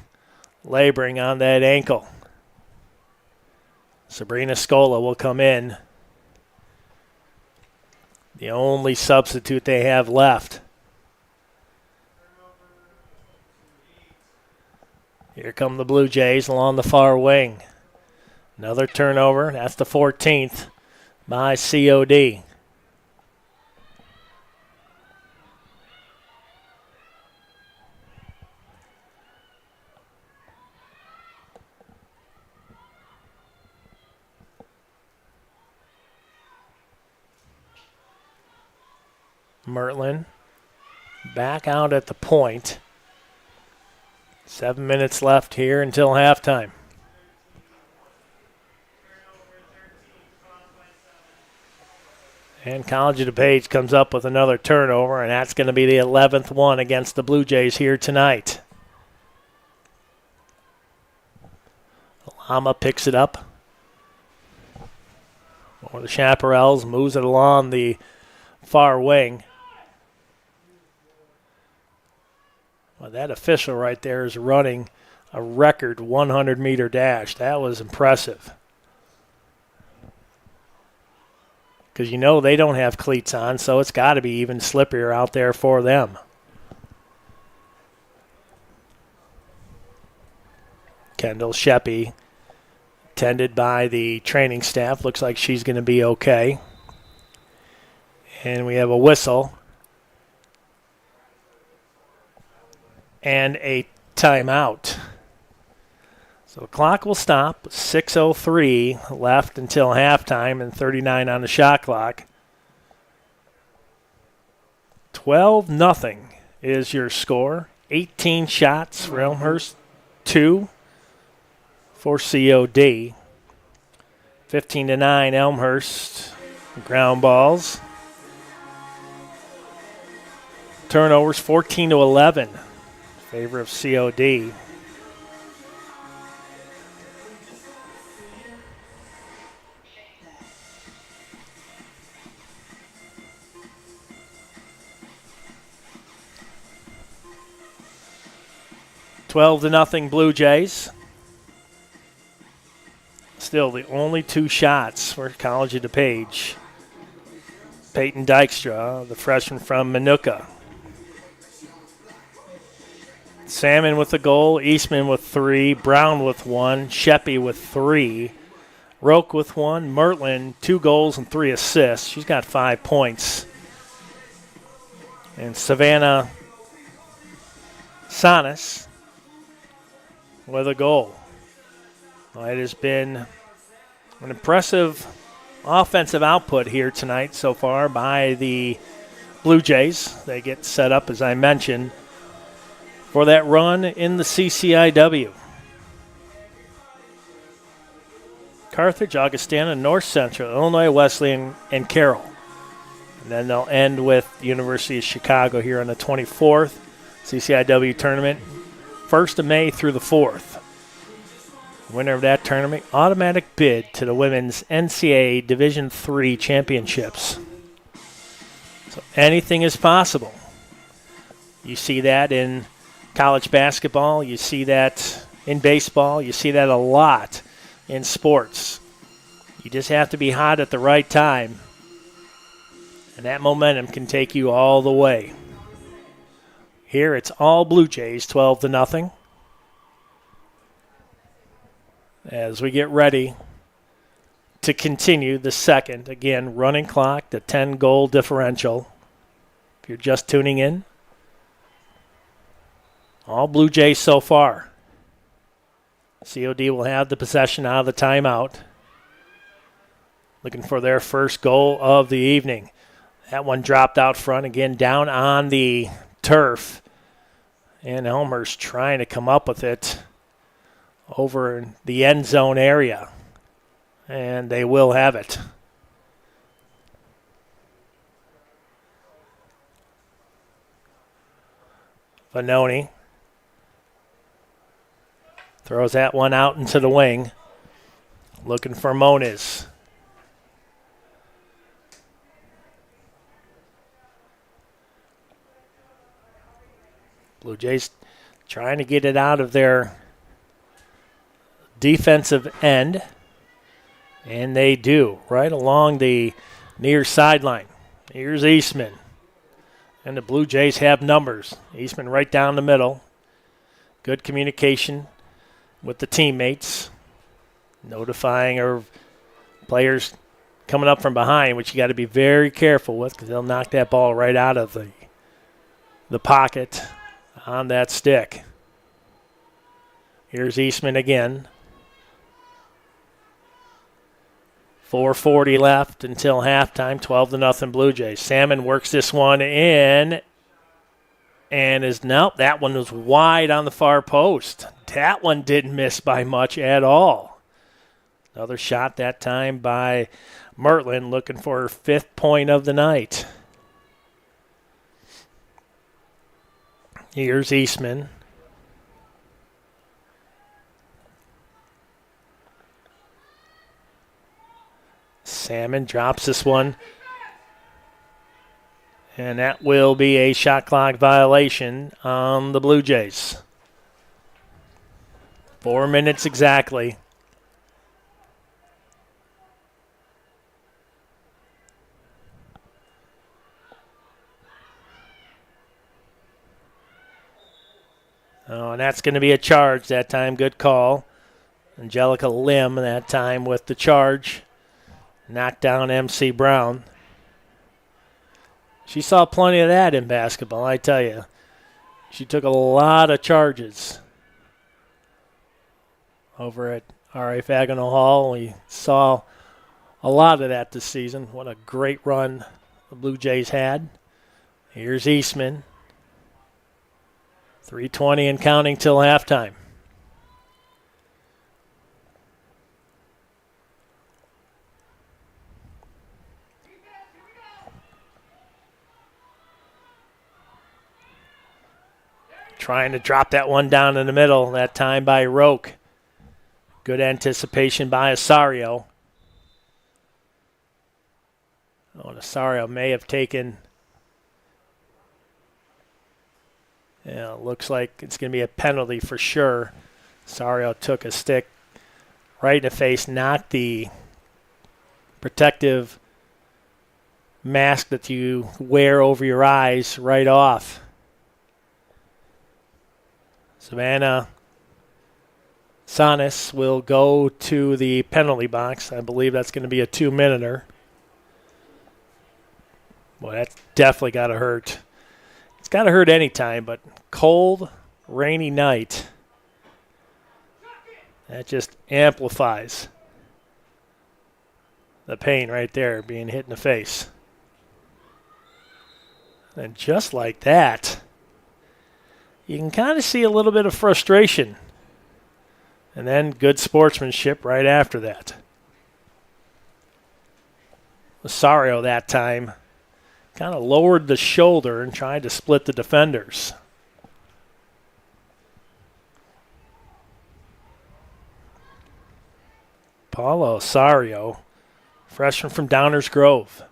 laboring on that ankle. Sabrina Scola will come in. The only substitute they have left. Here come the Blue Jays along the far wing. Another turnover. That's the 14th by COD. Mertland back out at the point. 7 minutes left here until halftime. And College of DuPage comes up with another turnover, and that's going to be the 11th one against the Blue Jays here tonight. Lama picks it up. Or the Chaparrals moves it along the far wing. Well, that official right there is running a record 100-meter dash. That was impressive. Because you know they don't have cleats on, so it's got to be even slippier out there for them. Kendall Sheppy, tended by the training staff. Looks like she's going to be okay. And we have a whistle. And a timeout. So the clock will stop. 6:03 left until halftime and 39 on the shot clock. 12-0 is your score. 18 shots for Elmhurst, 2 for COD. 15-9 Elmhurst. Ground balls. Turnovers 14-11. Favor of COD. Twelve to nothing Blue Jays. Still still the only 2 shots for College of DuPage. Peyton Dykstra, the freshman from Minooka. Salmon with the goal, Eastman with 3, Brown with 1, Sheppy with 3, Roke with 1, Mertland 2 goals and 3 assists. She's got 5 points. And Savannah Sanas with a goal. Well, it has been an impressive offensive output here tonight so far by the Blue Jays. They get set up, as I mentioned, for that run in the CCIW. Carthage, Augustana, North Central, Illinois, Wesleyan, and Carroll. And then they'll end with the University of Chicago here on the 24th. CCIW tournament, 1st of May through the 4th. Winner of that tournament, automatic bid to the women's NCAA Division III championships. So anything is possible. You see that in college basketball. You see that in baseball. You see that a lot in sports. You just have to be hot at the right time, and that momentum can take you all the way. Here it's all Blue Jays, 12-0. As we get ready to continue the second. Again, running clock, the 10-goal differential. If you're just tuning in, all Blue Jays so far. COD will have the possession out of the timeout. Looking for their first goal of the evening. That one dropped out front, again down on the turf. And Elmhurst trying to come up with it over in the end zone area. And they will have it. Vanoni throws that one out into the wing. Looking for Moniz. Blue Jays trying to get it out of their defensive end. And they do, right along the near sideline. Here's Eastman. And the Blue Jays have numbers. Eastman right down the middle. Good communication with the teammates. Notifying our players coming up from behind, which you got to be very careful with because they'll knock that ball right out of the pocket on that stick. Here's Eastman again. 4:40 left until halftime, 12-0 Blue Jays. Salmon works this one in and that one was wide on the far post. That one didn't miss by much at all. Another shot that time by Mertland, looking for her 5th point of the night. Here's Eastman. Salmon drops this one. And that will be a shot clock violation on the Blue Jays. 4 minutes exactly. Oh, and that's going to be a charge that time. Good call. Angelica Lim that time with the charge. Knocked down MC Brown. She saw plenty of that in basketball, I tell you. She took a lot of charges over at R.A. Fagenal Hall. We saw a lot of that this season. What a great run the Blue Jays had. Here's Eastman. 3:20 and counting till halftime. Trying to drop that one down in the middle, that time by Roke. Good anticipation by Osorio. Oh, and Osorio may have taken... Yeah, looks like it's going to be a penalty for sure. Osorio took a stick right in the face, knocked the protective mask that you wear over your eyes right off. Savannah Sonis will go to the penalty box. I believe that's going to be a 2-minuter. Boy, that's definitely got to hurt. It's got to hurt any time, but cold, rainy night, that just amplifies the pain right there, being hit in the face. And just like that, you can kind of see a little bit of frustration. And then good sportsmanship right after that. Rosario that time kind of lowered the shoulder and tried to split the defenders. Paulo Osario, freshman from Downers Grove,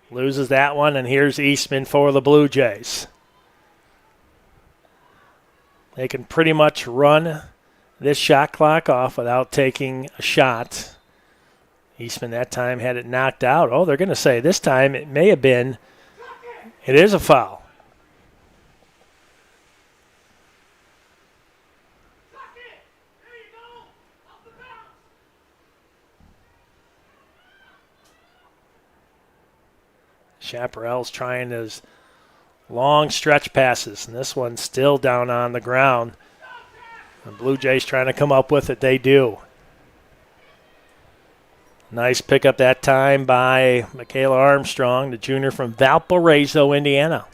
loses that one, and here's Eastman for the Blue Jays. They can pretty much run this shot clock off without taking a shot. Eastman that time had it knocked out. Oh, they're going to say this time it may have been, it is a foul. Chaparral's trying his long stretch passes, and this one's still down on the ground. The Blue Jays trying to come up with it. They do. Nice pickup that time by Michaela Armstrong, the junior from Valparaiso, Indiana.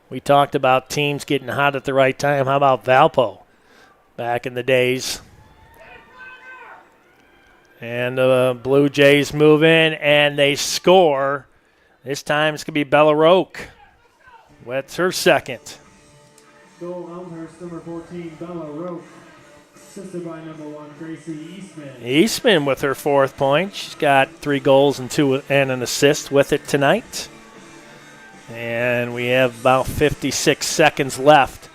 We talked about teams getting hot at the right time. How about Valpo back in the days? And the Blue Jays move in, and they score. This time it's going to be Bella Roque with her second. Goal Elmhurst, number 14, Bella Roque. Assisted by number 1, Gracie Eastman. Eastman with her fourth point. She's got 3 goals and an assist with it tonight. And we have about 56 seconds left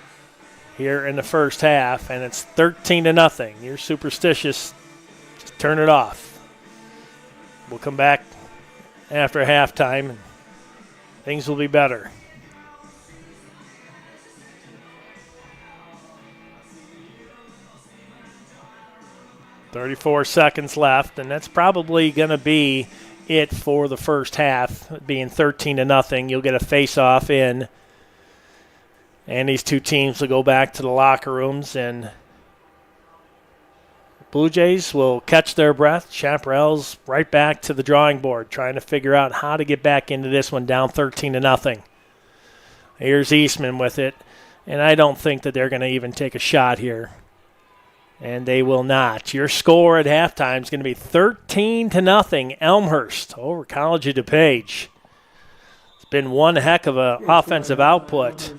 here in the first half, and it's 13-0. You're superstitious. Just turn it off. We'll come back after halftime, and things will be better. .34 seconds left, and that's probably going to be it for the first half, being 13-0. You'll get a face-off in, and these two teams will go back to the locker rooms, and Blue Jays will catch their breath. Chaparral's right back to the drawing board, trying to figure out how to get back into this one, down 13-0. Here's Eastman with it, and I don't think that they're going to even take a shot here. And they will not. Your score at halftime is going to be 13-0 Elmhurst over College of Dupage. It's been one heck of an offensive output.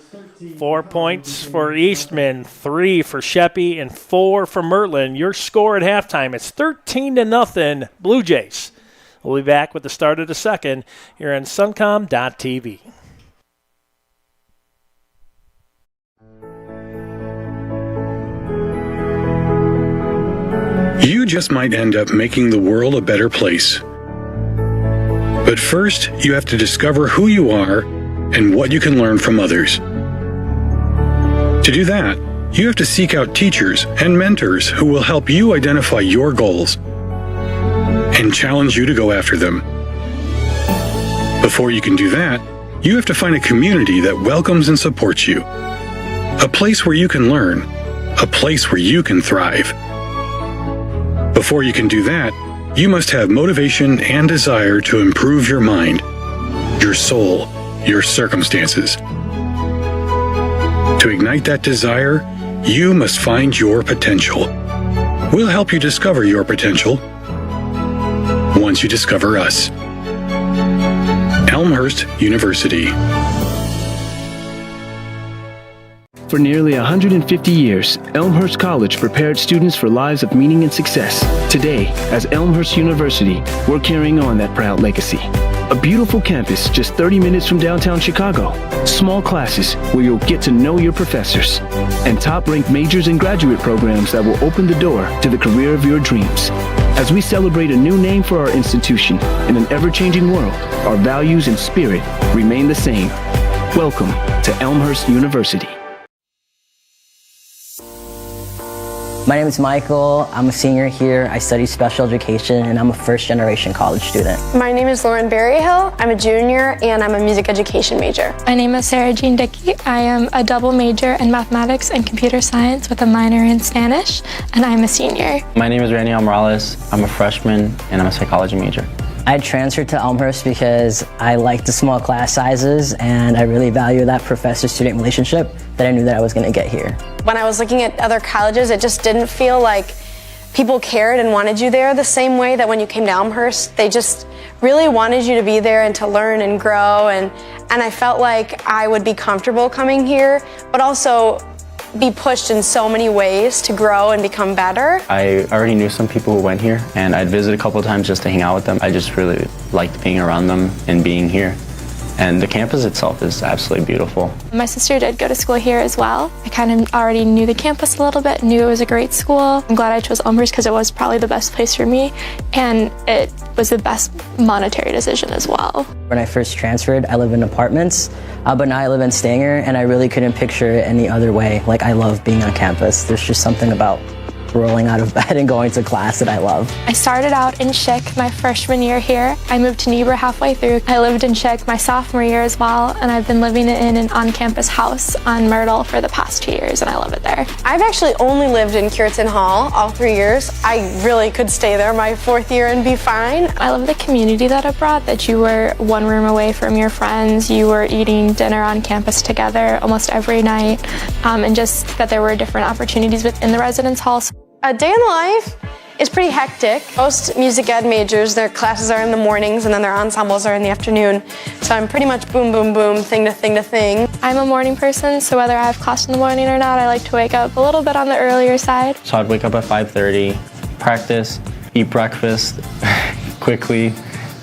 4 points for Eastman, 3 for Sheppy, and 4 for Mertland. Your score at halftime, it's 13-0 Blue Jays. We'll be back with the start of the second here on Suncom.tv. You just might end up making the world a better place. But first, you have to discover who you are and what you can learn from others. To do that, you have to seek out teachers and mentors who will help you identify your goals and challenge you to go after them. Before you can do that, you have to find a community that welcomes and supports you. A place where you can learn. A place where you can thrive. Before you can do that, you must have motivation and desire to improve your mind, your soul, your circumstances. To ignite that desire, you must find your potential. We'll help you discover your potential once you discover us. Elmhurst University. For nearly 150 years, Elmhurst College prepared students for lives of meaning and success. Today, as Elmhurst University, we're carrying on that proud legacy. A beautiful campus just 30 minutes from downtown Chicago. Small classes where you'll get to know your professors. And top-ranked majors and graduate programs that will open the door to the career of your dreams. As we celebrate a new name for our institution in an ever-changing world, our values and spirit remain the same. Welcome to Elmhurst University. My name is Michael. I'm a senior here. I study special education and I'm a first-generation college student. My name is Lauren Berryhill. I'm a junior and I'm a music education major. My name is Sarah Jean Dickey. I am a double major in mathematics and computer science with a minor in Spanish, and I'm a senior. My name is Raniel Morales. I'm a freshman and I'm a psychology major. I transferred to Elmhurst because I like the small class sizes and I really value that professor-student relationship that I knew that I was going to get here. When I was looking at other colleges, it just didn't feel like people cared and wanted you there the same way that when you came to Elmhurst, they just really wanted you to be there and to learn and grow, and I felt like I would be comfortable coming here, but also be pushed in so many ways to grow and become better. I already knew some people who went here, and I'd visit a couple of times just to hang out with them. I just really liked being around them and being here. And the campus itself is absolutely beautiful. My sister did go to school here as well. I kind of already knew the campus a little bit, knew it was a great school. I'm glad I chose Elmhurst because it was probably the best place for me, and it was the best monetary decision as well. When I first transferred, I lived in apartments, but now I live in Stanger, and I really couldn't picture it any other way. Like, I love being on campus. There's just something about rolling out of bed and going to class that I love. I started out in Schick my freshman year here. I moved to Niebuhr halfway through. I lived in Schick my sophomore year as well, and I've been living in an on-campus house on Myrtle for the past 2 years, and I love it there. I've actually only lived in Cureton Hall all 3 years. I really could stay there my 4th year and be fine. I love the community that it brought, that you were one room away from your friends, you were eating dinner on campus together almost every night, and just that there were different opportunities within the residence halls. A day in the life is pretty hectic. Most music ed majors, their classes are in the mornings and then their ensembles are in the afternoon. So I'm pretty much boom, boom, boom, thing to thing to thing. I'm a morning person, so whether I have class in the morning or not, I like to wake up a little bit on the earlier side. So I'd wake up at 5:30, practice, eat breakfast quickly,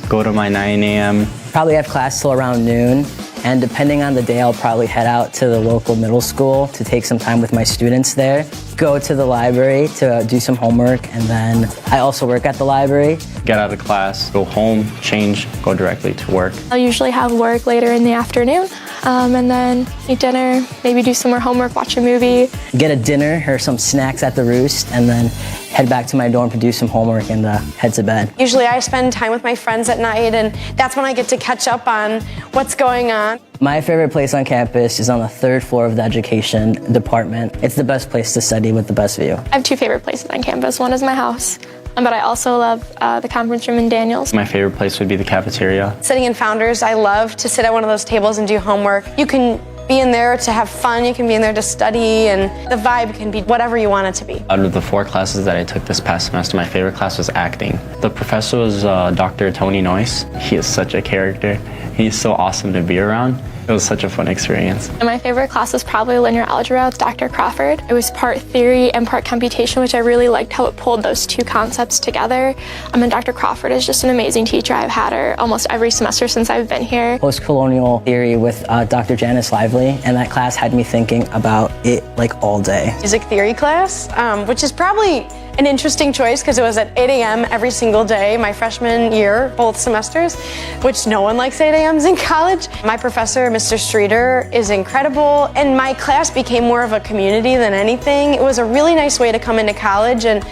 go to my 9 a.m. Probably have class till around noon, and depending on the day, I'll probably head out to the local middle school to take some time with my students there, go to the library to do some homework, and then I also work at the library. Get out of class, go home, change, go directly to work. I'll usually have work later in the afternoon, and then eat dinner, maybe do some more homework, watch a movie. Get a dinner or some snacks at the Roost, and then head back to my dorm to do some homework and head to bed. Usually I spend time with my friends at night, and that's when I get to catch up on what's going on. My favorite place on campus is on the 3rd floor of the education department. It's the best place to study with the best view. I have 2 favorite places on campus. One is my house, but I also love the conference room in Daniels. My favorite place would be the cafeteria. Sitting in Founders, I love to sit at one of those tables and do homework. You can be in there to have fun, you can be in there to study, and the vibe can be whatever you want it to be. Out of the 4 classes that I took this past semester, my favorite class was acting. The professor was Dr. Tony Noyce. He is such a character. He's so awesome to be around. It was such a fun experience. And my favorite class was probably linear algebra with Dr. Crawford. It was part theory and part computation, which I really liked how it pulled those 2 concepts together. And Dr. Crawford is just an amazing teacher. I've had her almost every semester since I've been here. Post-colonial theory with Dr. Janice Lively, and that class had me thinking about it like all day. Music theory class, which is probably an interesting choice because it was at 8 a.m. every single day my freshman year, both semesters, which no one likes 8 a.m.s in college. My professor, Mr. Streeter, is incredible, and my class became more of a community than anything. It was a really nice way to come into college, and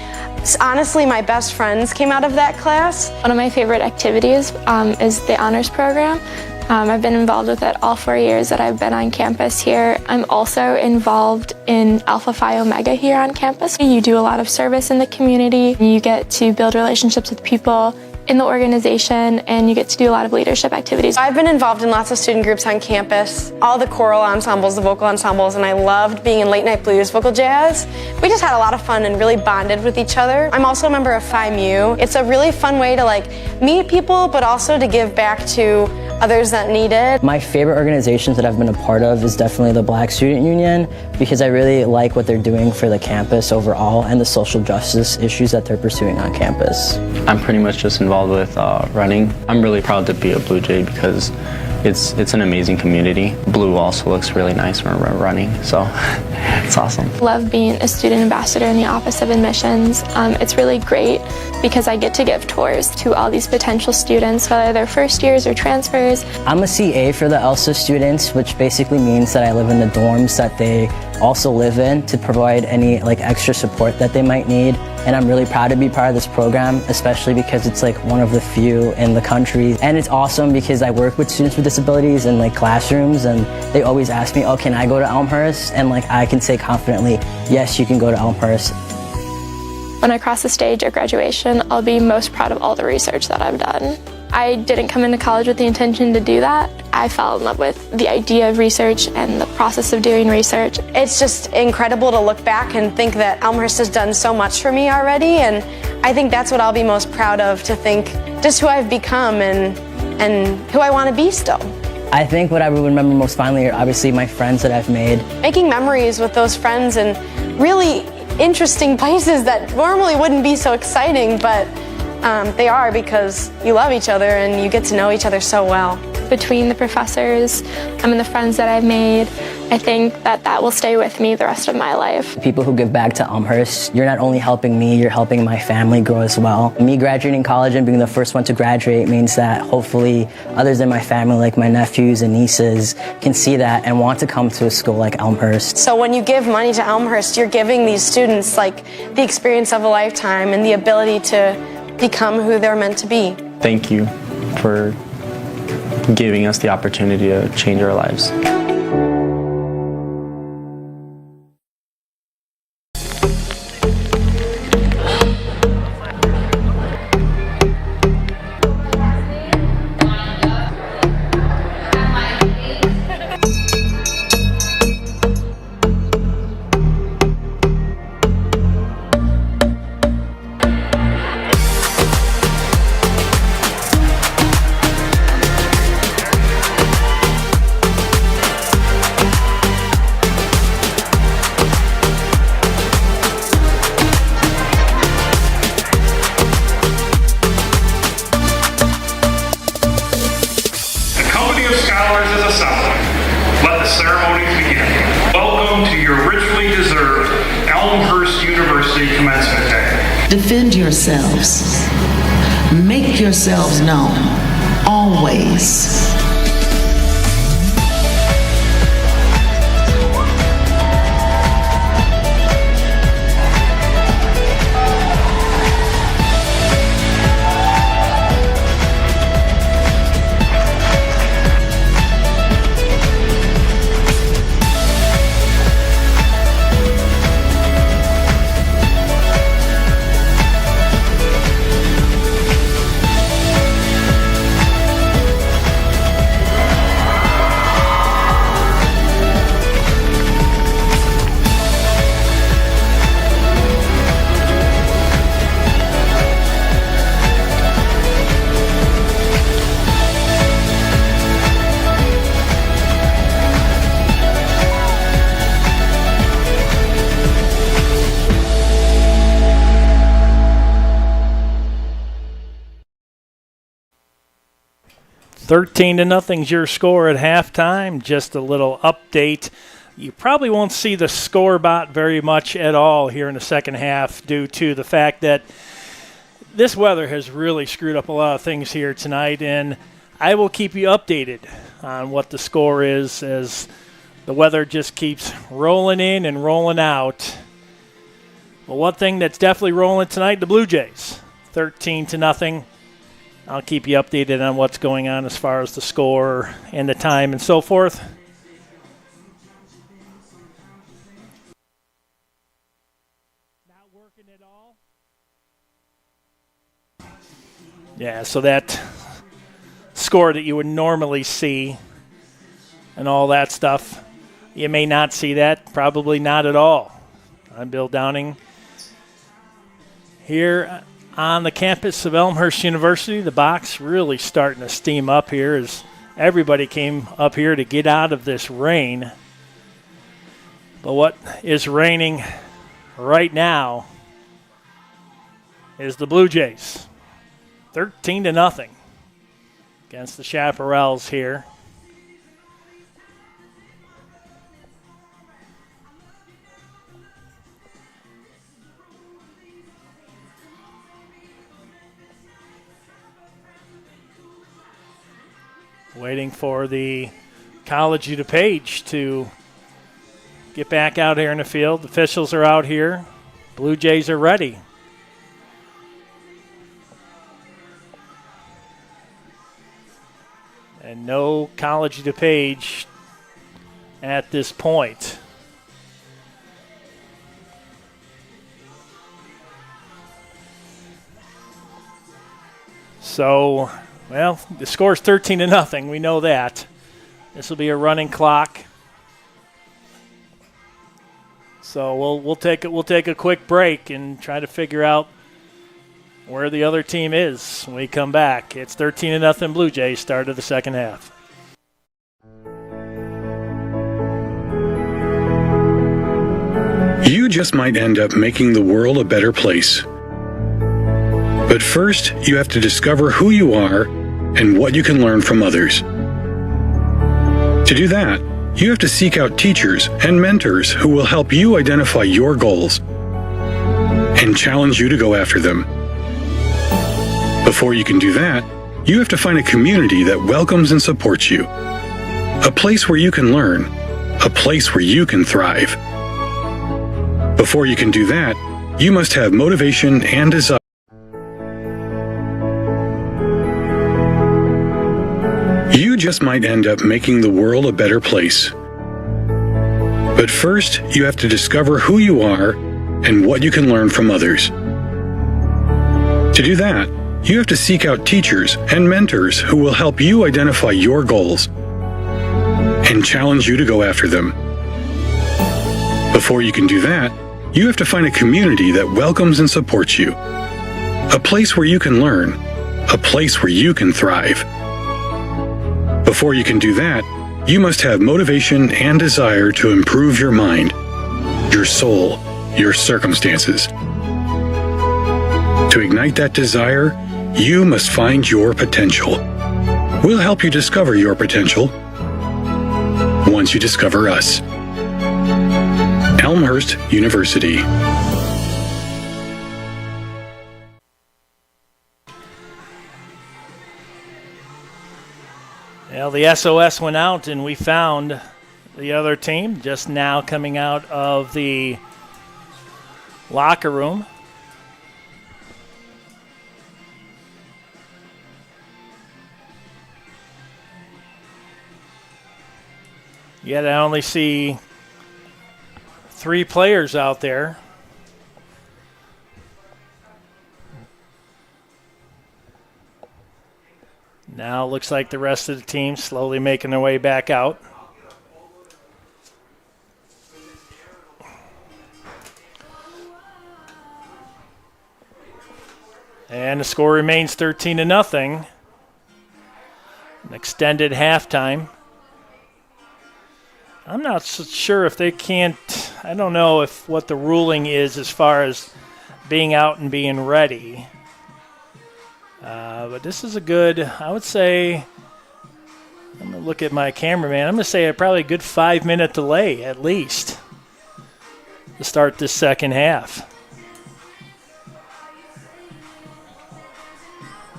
honestly, my best friends came out of that class. One of my favorite activities is the honors program. I've been involved with it all 4 years that I've been on campus here. I'm also involved in Alpha Phi Omega here on campus. You do a lot of service in the community. You get to build relationships with people in the organization, and you get to do a lot of leadership activities. I've been involved in lots of student groups on campus, all the choral ensembles, the vocal ensembles, and I loved being in late night blues, vocal jazz. We just had a lot of fun and really bonded with each other. I'm also a member of Phi Mu. It's a really fun way to meet people, but also to give back to others that need it. My favorite organizations that I've been a part of is definitely the Black Student Union, because I really like what they're doing for the campus overall and the social justice issues that they're pursuing on campus. I'm pretty much just involved with running. I'm really proud to be a Blue Jay because it's an amazing community. Blue also looks really nice when we're running, so it's awesome. Love being a student ambassador in the Office of Admissions. It's really great because I get to give tours to all these potential students, whether they're first years or transfers. I'm a CA for the ELSA students, which basically means that I live in the dorms that they also live in to provide any extra support that they might need. And I'm really proud to be part of this program, especially because it's one of the few in the country. And it's awesome because I work with students with disabilities in classrooms, and they always ask me, oh, can I go to Elmhurst? And I can say confidently, yes, you can go to Elmhurst. When I cross the stage at graduation, I'll be most proud of all the research that I've done. I didn't come into college with the intention to do that. I fell in love with the idea of research and the process of doing research. It's just incredible to look back and think that Elmhurst has done so much for me already, and I think that's what I'll be most proud of, to think just who I've become and who I want to be still. I think what I would remember most fondly are obviously my friends that I've made. Making memories with those friends in really interesting places that normally wouldn't be so exciting, but they are, because you love each other and you get to know each other so well. Between the professors and the friends that I've made, I think that will stay with me the rest of my life. People who give back to Elmhurst, you're not only helping me, you're helping my family grow as well. Me graduating college and being the first one to graduate means that hopefully others in my family, like my nephews and nieces, can see that and want to come to a school like Elmhurst. So when you give money to Elmhurst, you're giving these students the experience of a lifetime and the ability to become who they're meant to be. Thank you for giving us the opportunity to change our lives. Elmhurst University Commencement Day. Defend yourselves. Make yourselves known. Always. $13 to nothing's your score at halftime. Just a little update. You probably won't see the score bot very much at all here in the second half due to the fact that this weather has really screwed up a lot of things here tonight, and I will keep you updated on what the score is as the weather just keeps rolling in and rolling out. Well, one thing that's definitely rolling tonight, the Blue Jays, 13 to nothing. I'll keep you updated on what's going on as far as the score and the time and so forth. Not working at all. Yeah, so that score that you would normally see and all that stuff, you may not see that, probably not at all. I'm Bill Downing here on the campus of Elmhurst University. The box really starting to steam up here as everybody came up here to get out of this rain. But what is raining right now is the Blue Jays. 13-0 against the Chaparrals here. Waiting for the College of Dupage to get back out here in the field. The officials are out here. Blue Jays are ready. And no College of Dupage at this point. So, well, the score is 13-0. We know that. This will be a running clock. So we'll take a quick break and try to figure out where the other team is when we come back. It's 13-0 Blue Jays, start of the second half. You just might end up making the world a better place. But first, you have to discover who you are and what you can learn from others. To do that, you have to seek out teachers and mentors who will help you identify your goals and challenge you to go after them. Before you can do that, you have to find a community that welcomes and supports you. A place where you can learn. A place where you can thrive. Before you can do that, you must have motivation and desire. You just might end up making the world a better place. But first, you have to discover who you are and what you can learn from others. To do that, you have to seek out teachers and mentors who will help you identify your goals and challenge you to go after them. Before you can do that, you have to find a community that welcomes and supports you. A place where you can learn. A place where you can thrive. Before you can do that, you must have motivation and desire to improve your mind, your soul, your circumstances. To ignite that desire, you must find your potential. We'll help you discover your potential once you discover us. Elmhurst University. Well, the SOS went out and we found the other team just now coming out of the locker room. Yet I only see 3 players out there. Now it looks like the rest of the team slowly making their way back out. And the score remains 13-0. An extended halftime. I'm not so sure if they can't, I don't know if what the ruling is as far as being out and being ready. But this is a good, I would say, I'm going to look at my cameraman. I'm going to say probably a good 5-minute delay at least to start this second half.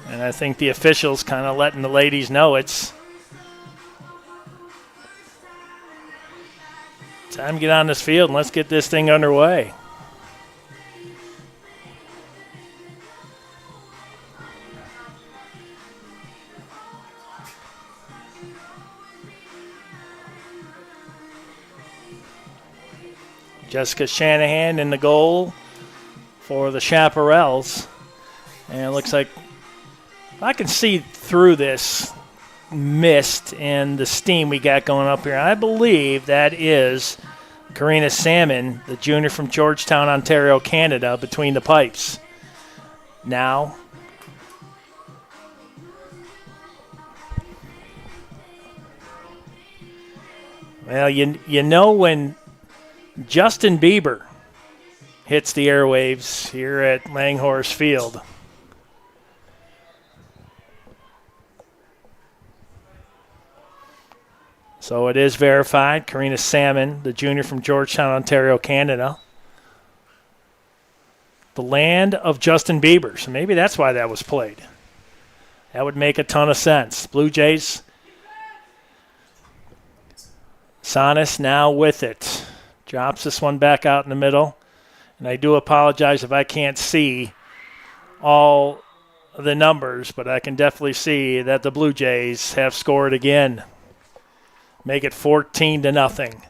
And I think the officials kind of letting the ladies know it's time to get on this field and let's get this thing underway. Jessica Shanahan in the goal for the Chaparrals. And it looks like I can see through this mist and the steam we got going up here. I believe that is Karina Salmon, the junior from Georgetown, Ontario, Canada, between the pipes. Now, Well, you know when Justin Bieber hits the airwaves here at Langhorse Field. So it is verified. Karina Salmon, the junior from Georgetown, Ontario, Canada. The land of Justin Bieber. So maybe that's why that was played. That would make a ton of sense. Blue Jays. Sonis now with it. Drops this one back out in the middle. And I do apologize if I can't see all the numbers, but I can definitely see that the Blue Jays have scored again. Make it 14-0.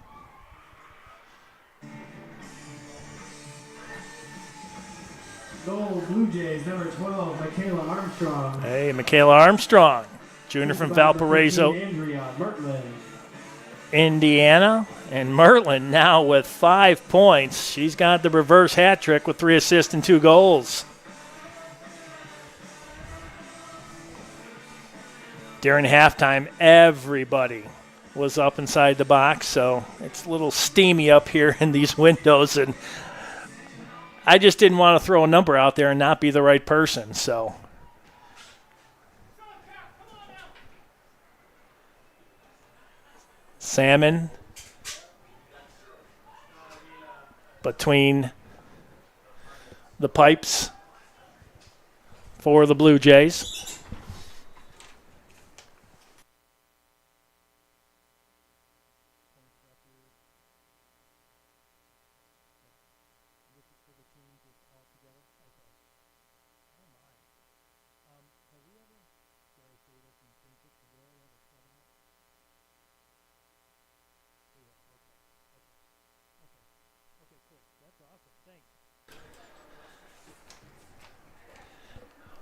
Goal, Blue Jays, number 12, Michaela Armstrong. Hey, Michaela Armstrong, junior from Valparaiso, Andrea Mertland. Indiana. And Mertland now with 5 points. She's got the reverse hat trick with 3 assists and 2 goals. During halftime, everybody was up inside the box, so it's a little steamy up here in these windows, and I just didn't want to throw a number out there and not be the right person, so. Salmon between the pipes for the Blue Jays.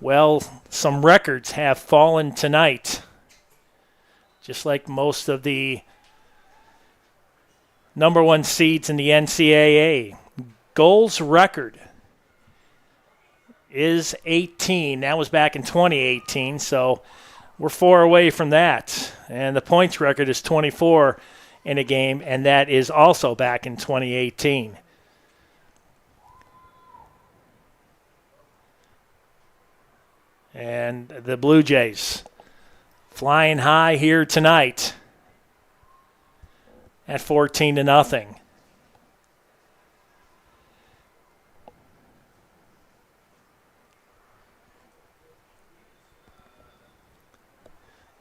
Well, some records have fallen tonight, just like most of the number 1 seeds in the NCAA. Goals record is 18. That was back in 2018, so we're 4 away from that. And the points record is 24 in a game, and that is also back in 2018. And the Blue Jays flying high here tonight at 14-0.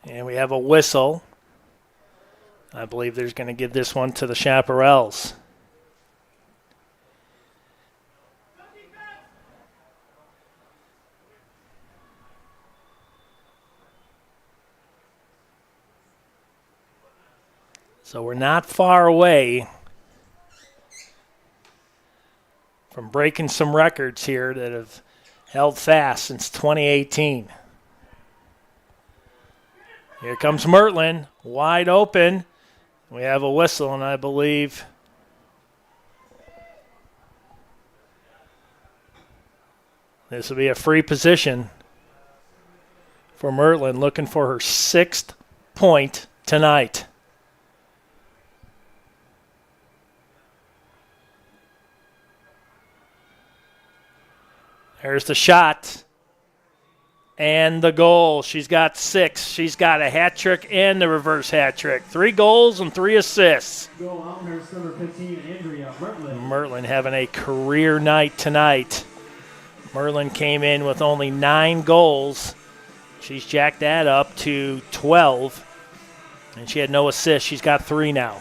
And we have a whistle. I believe there's going to give this one to the Chaparrals. So we're not far away from breaking some records here that have held fast since 2018. Here comes Mertland, wide open. We have a whistle, and I believe this will be a free position for Mertland, looking for her 6th point tonight. There's the shot and the goal. She's got 6. She's got a hat trick and the reverse hat trick. 3 goals and 3 assists. Goal, Elmhurst, number 15, Andrea Mertland. Mertland having a career night tonight. Mertland came in with only 9 goals. She's jacked that up to 12. And she had no assists. She's got 3 now.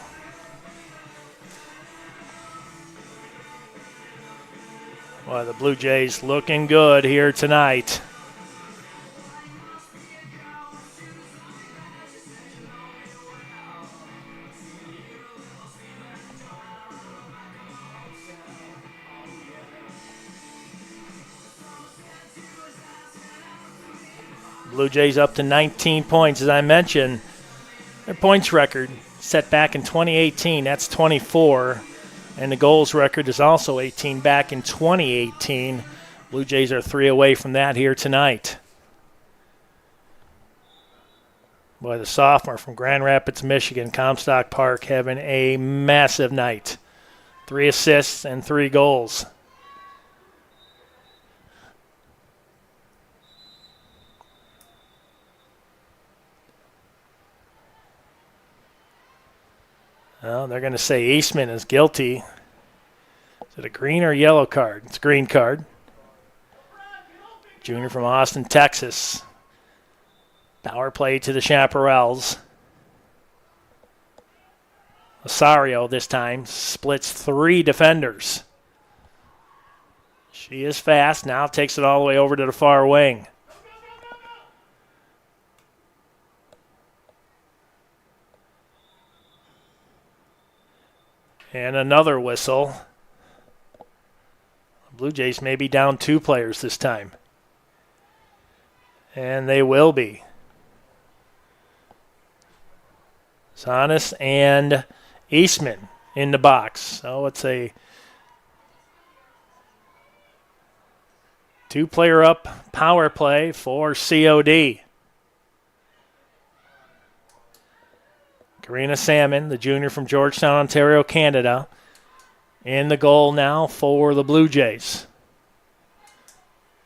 Well, the Blue Jays looking good here tonight. Blue Jays up to 19 points. As I mentioned, their points record set back in 2018. That's 24. And the goals record is also 18 back in 2018. Blue Jays are 3 away from that here tonight. Boy, the sophomore from Grand Rapids, Michigan, Comstock Park, having a massive night. 3 assists and 3 goals. Well, they're going to say Eastman is guilty. Is it a green or yellow card? It's a green card. Junior from Austin, Texas. Power play to the Chaparrals. Osario this time splits 3 defenders. She is fast. Now takes it all the way over to the far wing. And another whistle. Blue Jays may be down 2 players this time. And they will be. Zanis and Eastman in the box. So it's a 2-player up power play for COD. Karina Salmon, the junior from Georgetown, Ontario, Canada, in the goal now for the Blue Jays.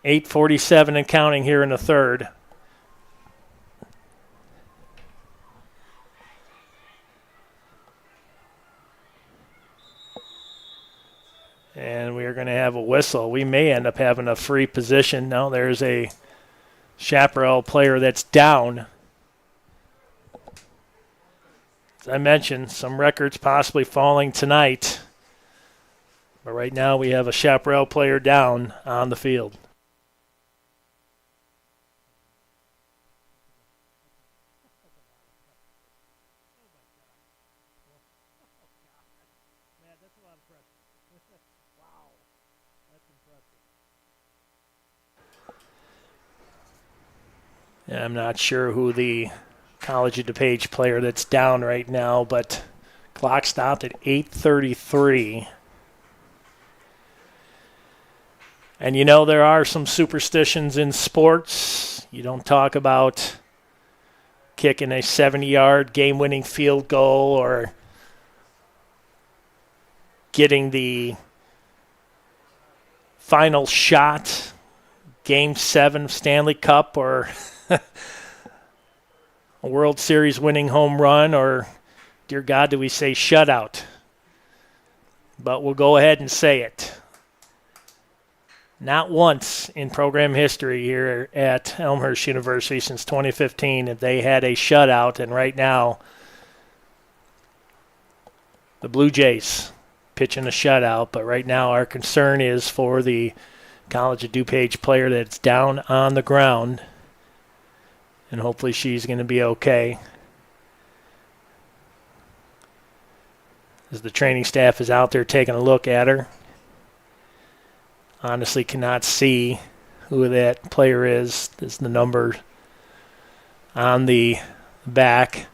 8:47 and counting here in the third. And we are going to have a whistle. We may end up having a free position. No, there's a Chaparral player that's down. As I mentioned, some records possibly falling tonight. But right now we have a Chaparral player down on the field. Yeah, I'm not sure who the College of DuPage player that's down right now, but clock stopped at 8:33. And you know there are some superstitions in sports. You don't talk about kicking a 70-yard game-winning field goal or getting the final shot, Game 7 Stanley Cup, or a World Series winning home run, or, dear God, do we say shutout? But we'll go ahead and say it. Not once in program history here at Elmhurst University since 2015 have they had a shutout, and right now the Blue Jays pitching a shutout, but right now our concern is for the College of DuPage player that's down on the ground, and hopefully she's going to be okay. As the training staff is out there taking a look at her. Honestly cannot see who that player is. There's the number on the back.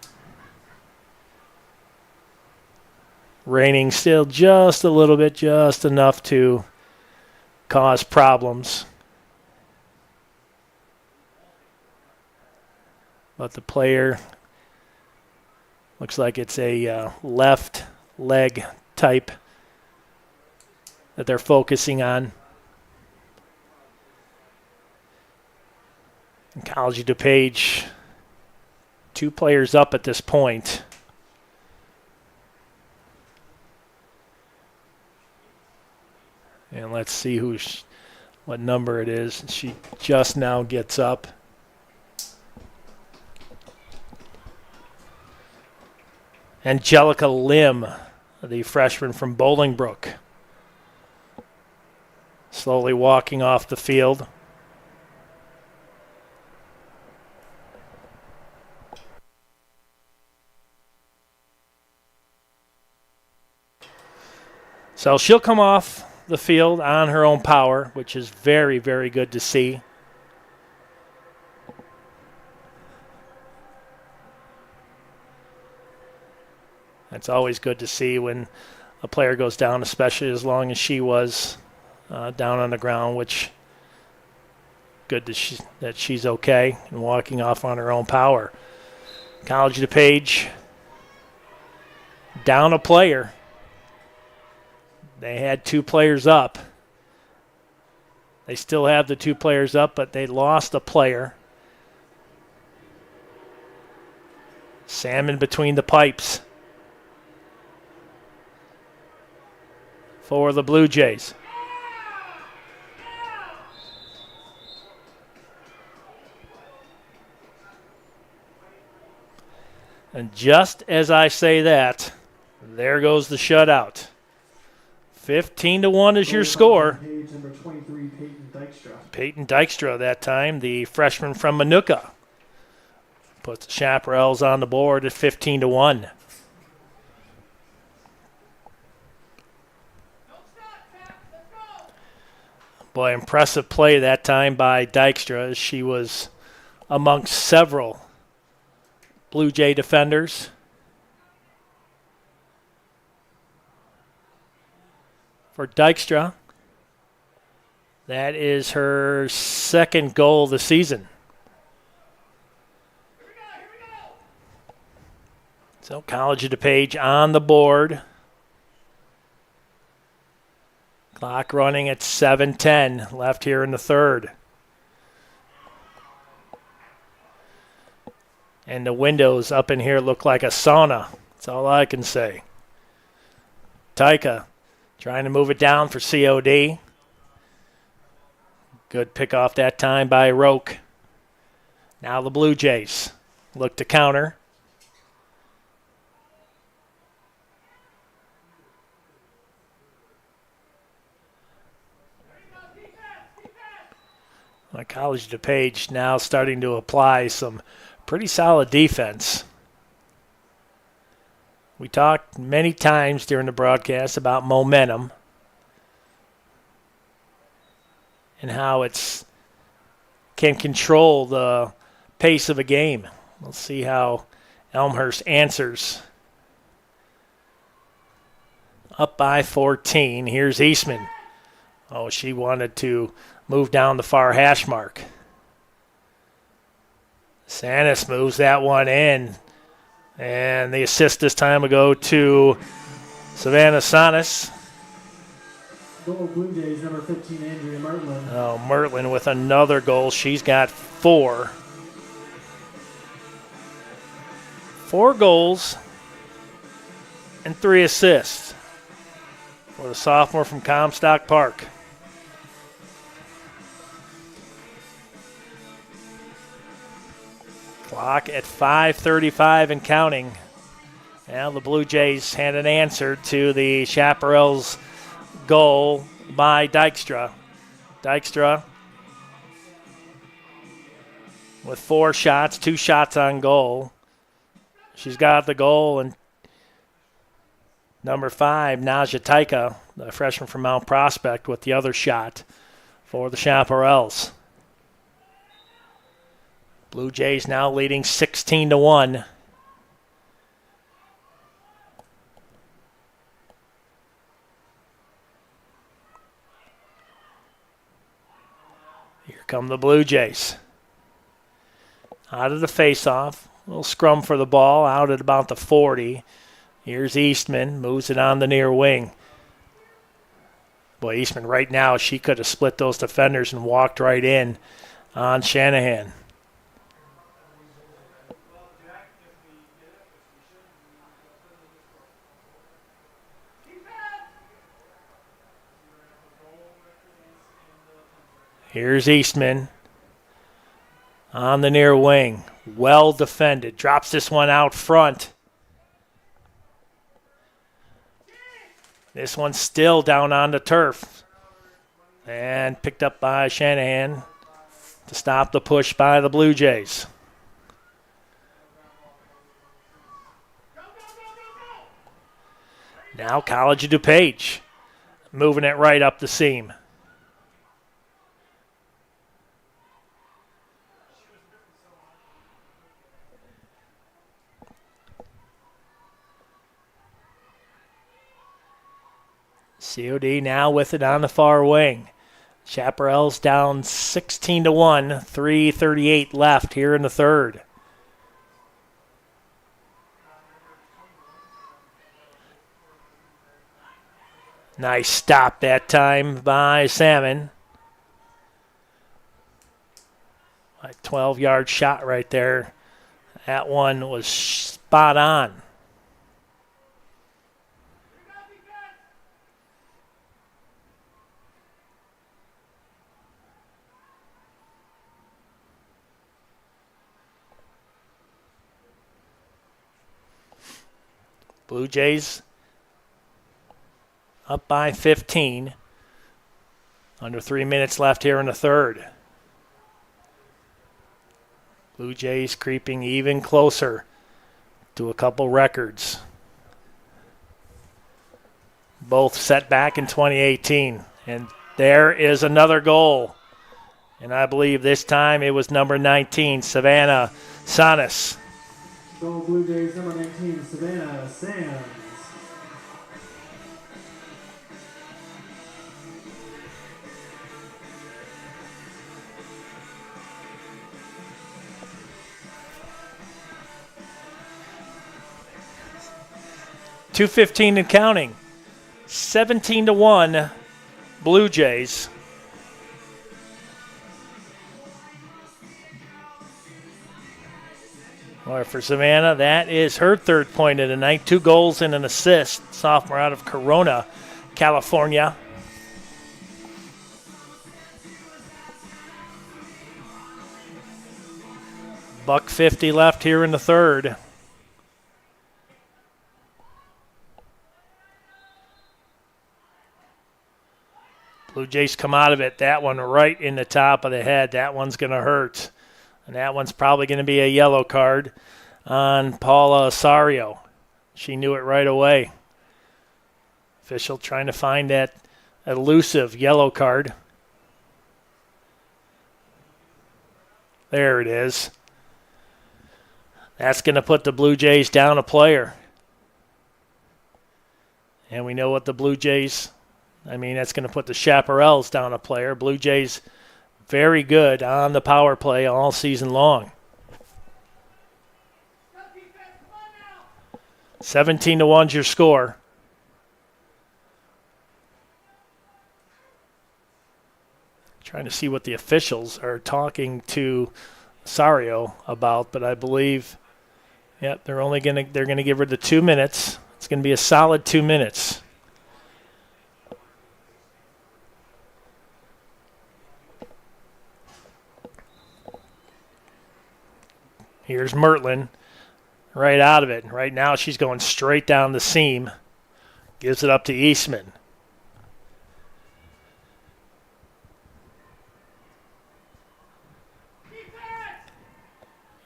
Raining still just a little bit, just enough to cause problems. But the player looks like it's a left leg type that they're focusing on. In College of DuPage, 2 players up at this point. And let's see what number it is. She just now gets up. Angelica Lim, the freshman from Bolingbrook, slowly walking off the field. So she'll come off the field on her own power, which is very, very good to see. It's always good to see when a player goes down, especially as long as she was down on the ground, which good that she's okay and walking off on her own power. College DuPage down a player. They had 2 players up. They still have the 2 players up, but they lost a player. Salmon between the pipes for the Blue Jays. And just as I say that, there goes the shutout. 15-1 is your score. Page number 23, Peyton Dykstra. Peyton Dykstra that time, the freshman from Manuka, puts the Chaparrals on the board at 15-1. Boy, impressive play that time by Dykstra as she was amongst several Blue Jay defenders. For Dykstra, that is her 2nd goal of the season. So College of DuPage on the board. Clock running at 7:10 left here in the 3rd. And the windows up in here look like a sauna. That's all I can say. Taika trying to move it down for COD. Good pick off that time by Roque. Now the Blue Jays look to counter. College DuPage now starting to apply some pretty solid defense. We talked many times during the broadcast about momentum and how it's can control the pace of a game. We'll see how Elmhurst answers. Up by 14. Here's Eastman. Oh, she wanted to move down the far hash mark. Sanis moves that one in. And the assist this time will go to Savannah Sanis. Goal Blue Jays, number 15, Andrea Mertlin. Oh, Mertlin with another goal. She's got 4. 4 goals and 3 assists for the sophomore from Comstock Park. Clock at 5:35 and counting. Now the Blue Jays had an answer to the Chaparrals' goal by Dykstra. Dykstra with 4 shots, 2 shots on goal. She's got the goal, and number 5, Naja Taika, the freshman from Mount Prospect, with the other shot for the Chaparrals. Blue Jays now leading 16-1. Here come the Blue Jays. Out of the face-off. A little scrum for the ball out at about the 40. Here's Eastman. Moves it on the near wing. Boy, Eastman right now, she could have split those defenders and walked right in on Shanahan. Here's Eastman on the near wing. Well defended. Drops this one out front. This one's still down on the turf. And picked up by Shanahan to stop the push by the Blue Jays. Now College of DuPage moving it right up the seam. COD now with it on the far wing. Chaparrals down 16-1, 3:38 left here in the 3rd. Nice stop that time by Salmon. A 12-yard shot right there. That one was spot on. Blue Jays up by 15. Under 3 minutes left here in the third. Blue Jays creeping even closer to a couple records. Both set back in 2018. And there is another goal. And I believe this time it was number 19, Savannah Sanas. Goal Blue Jays number 19, Savannah Sands. .215 and counting. 17-1 Blue Jays. Or for Savannah, that is her third point of the night. 2 goals and an assist. Sophomore out of Corona, California. $1:50 left here in the third. Blue Jays come out of it. That one right in the top of the head. That one's going to hurt. And that one's probably going to be a yellow card on Paula Osorio. She knew it right away. Official trying to find that elusive yellow card. There it is. That's going to put the Blue Jays down a player. And we know what the Blue Jays... that's going to put the Chaparrals down a player. Blue Jays very good on the power play all season long. 17-1's your score. Trying to see what the officials are talking to Sario about, but I believe, they're going to give her the 2 minutes. It's going to be a solid 2 minutes. Here's Mertlin right out of it. Right now she's going straight down the seam. Gives it up to Eastman.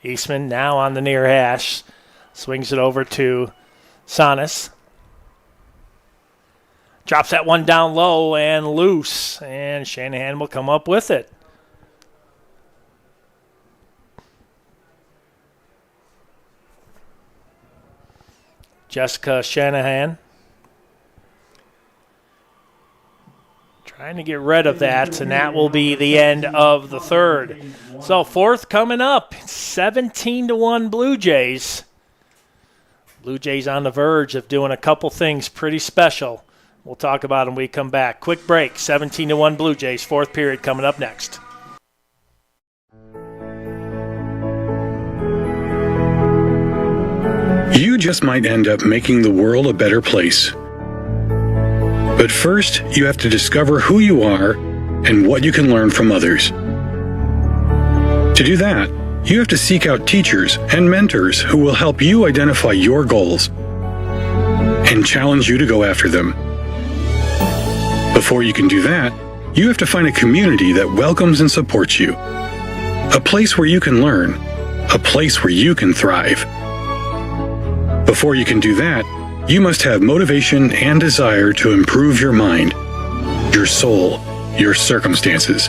Eastman now on the near hash. Swings it over to Sanas. Drops that one down low and loose. And Shanahan will come up with it. Jessica Shanahan trying to get rid of that, and that will be the end of the third. So fourth coming up, 17-1 Blue Jays. Blue Jays on the verge of doing a couple things pretty special. We'll talk about them when we come back. Quick break, 17-1 Blue Jays, fourth period coming up next. You just might end up making the world a better place. But first, you have to discover who you are and what you can learn from others. To do that, you have to seek out teachers and mentors who will help you identify your goals and challenge you to go after them. Before you can do that, you have to find a community that welcomes and supports you. A place where you can learn. A place where you can thrive. Before you can do that, you must have motivation and desire to improve your mind, your soul, your circumstances.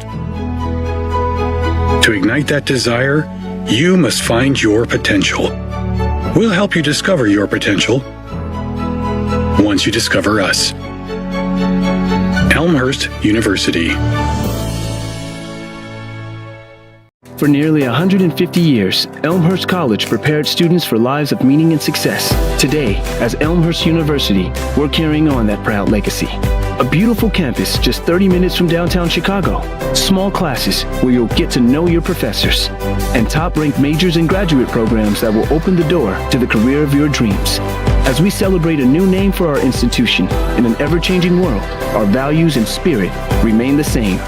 To ignite that desire, you must find your potential. We'll help you discover your potential once you discover us. Elmhurst University. For nearly 150 years, Elmhurst College prepared students for lives of meaning and success. Today, as Elmhurst University, we're carrying on that proud legacy. A beautiful campus just 30 minutes from downtown Chicago. Small classes where you'll get to know your professors. And top-ranked majors and graduate programs that will open the door to the career of your dreams. As we celebrate a new name for our institution in an ever-changing world, our values and spirit remain the same.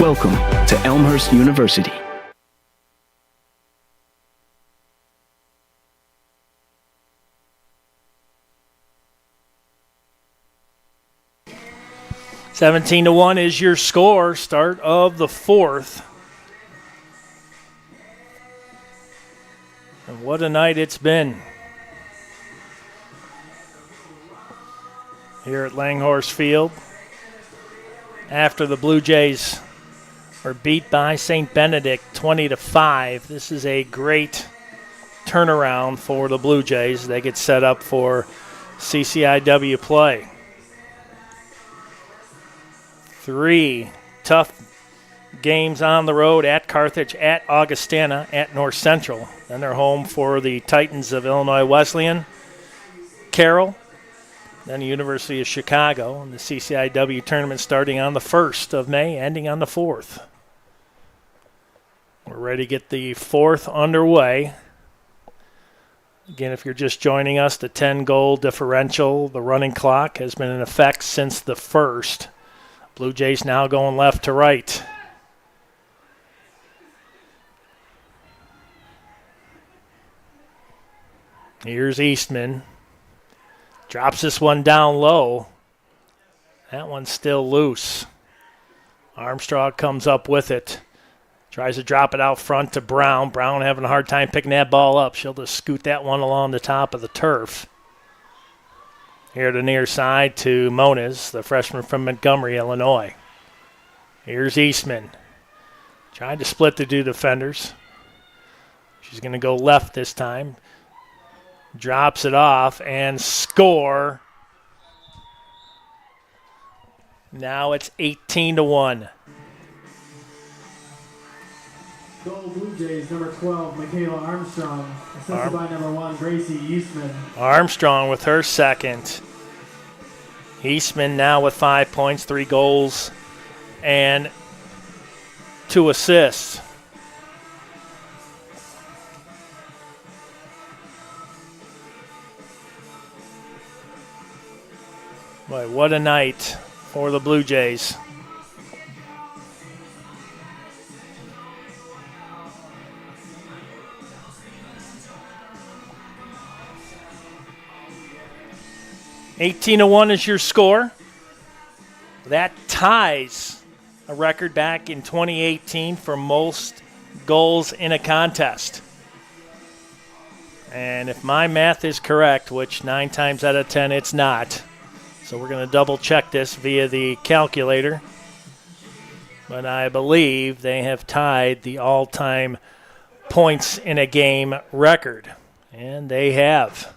Welcome to Elmhurst University. Seventeen to 1 is your score. Start of the fourth. And what a night it's been here at Langhorse Field. After the Blue Jays are beat by St. Benedict 20-5. This is a great turnaround for the Blue Jays. They get set up for CCIW play. 3 tough games on the road at Carthage, at Augustana, at North Central. Then they're home for the Titans of Illinois Wesleyan, Carroll, then the University of Chicago, and the CCIW tournament starting on the 1st of May, ending on the 4th. We're ready to get the 4th underway. Again, if you're just joining us, the 10-goal differential, the running clock, has been in effect since the 1st. Blue Jays now going left to right. Here's Eastman. Drops this one down low. That one's still loose. Armstrong comes up with it. Tries to drop it out front to Brown. Brown having a hard time picking that ball up. She'll just scoot that one along the top of the turf. Here to the near side to Moniz, the freshman from Montgomery, Illinois. Here's Eastman. Trying to split the two defenders. She's going to go left this time. Drops it off and score. Now it's 18 to 1. Goal Blue Jays, number 12, Michaela Armstrong. Assisted by number 1, Gracie Eastman. Armstrong with her second. Eastman now with 5 points, 3 goals, and 2 assists. Boy, what a night for the Blue Jays. (18-1) is your score. That ties a record back in 2018 for most goals in a contest. And if my math is correct, which 9 times out of 10 it's not, so we're going to double check this via the calculator. But I believe they have tied the all-time points in a game record. And they have.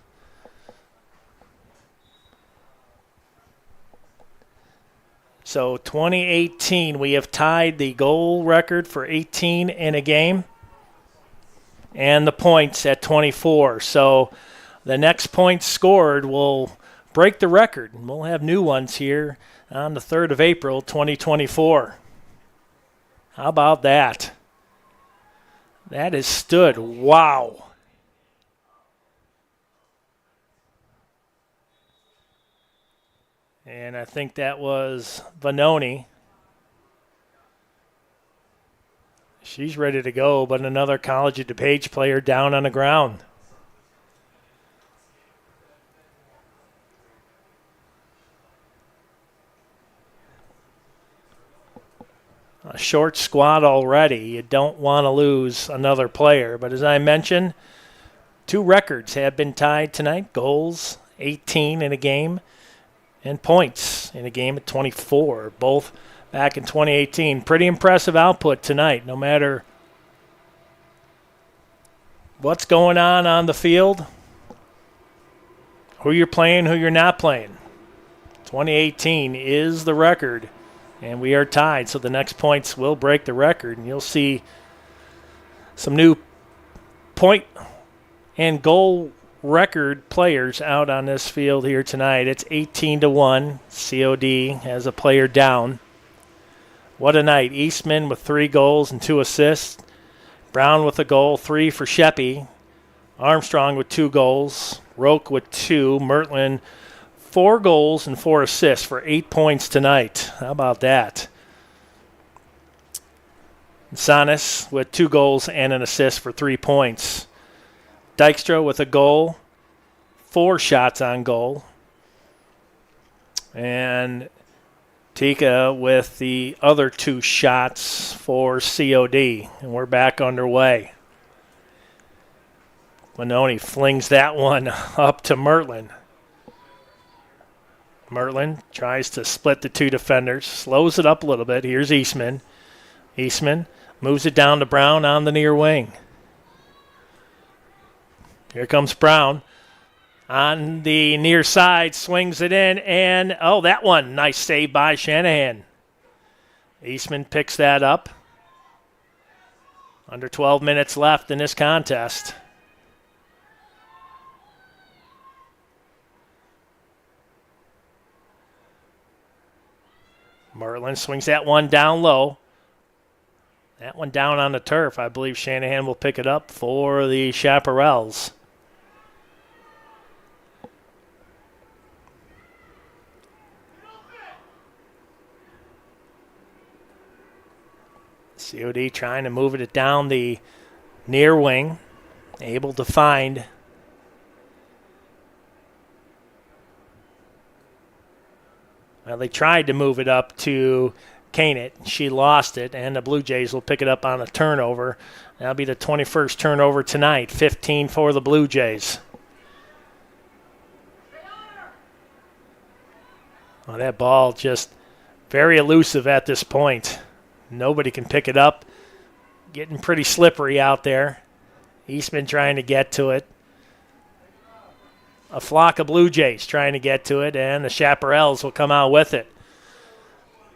So 2018, we have tied the goal record for 18 in a game and the points at 24. So the next points scored will break the record, and we'll have new ones here on the 3rd of April, 2024. How about that? That has stood. Wow. And I think that was Vanoni. She's ready to go, but another College of DuPage player down on the ground. A short squad already. You don't want to lose another player. But as I mentioned, 2 records have been tied tonight. Goals, 18 in a game, and points in a game at 24, both back in 2018. Pretty impressive output tonight, no matter what's going on the field, who you're playing, who you're not playing. 2018 is the record, and we are tied, so the next points will break the record, and you'll see some new point and goal record players out on this field here tonight. It's 18-1. COD has a player down. What a night. Eastman with 3 goals and 2 assists. Brown with a goal, 3 for Sheppy. Armstrong with 2 goals. Roke with 2. Mertland 4 goals and 4 assists for 8 points tonight. How about that? Sanis with 2 goals and an assist for 3 points. Dykstra with a goal, 4 shots on goal. And Tika with the other 2 shots for COD. And we're back underway. Manoni flings that one up to Mertland. Mertland tries to split the 2 defenders, slows it up a little bit. Here's Eastman. Eastman moves it down to Brown on the near wing. Here comes Brown on the near side, swings it in, and oh, that one, nice save by Shanahan. Eastman picks that up. Under 12 minutes left in this contest. Mertland swings that one down low. That one down on the turf. I believe Shanahan will pick it up for the Chaparrals. COD trying to move it down the near wing. Able to find well, they tried to move it up to Caneit. She lost it, and the Blue Jays will pick it up on a turnover. That'll be the 21st turnover tonight, 15 for the Blue Jays. Well, that ball just very elusive at this point. Nobody can pick it up. Getting pretty slippery out there. Eastman trying to get to it. A flock of Blue Jays trying to get to it, and the Chaparrals will come out with it.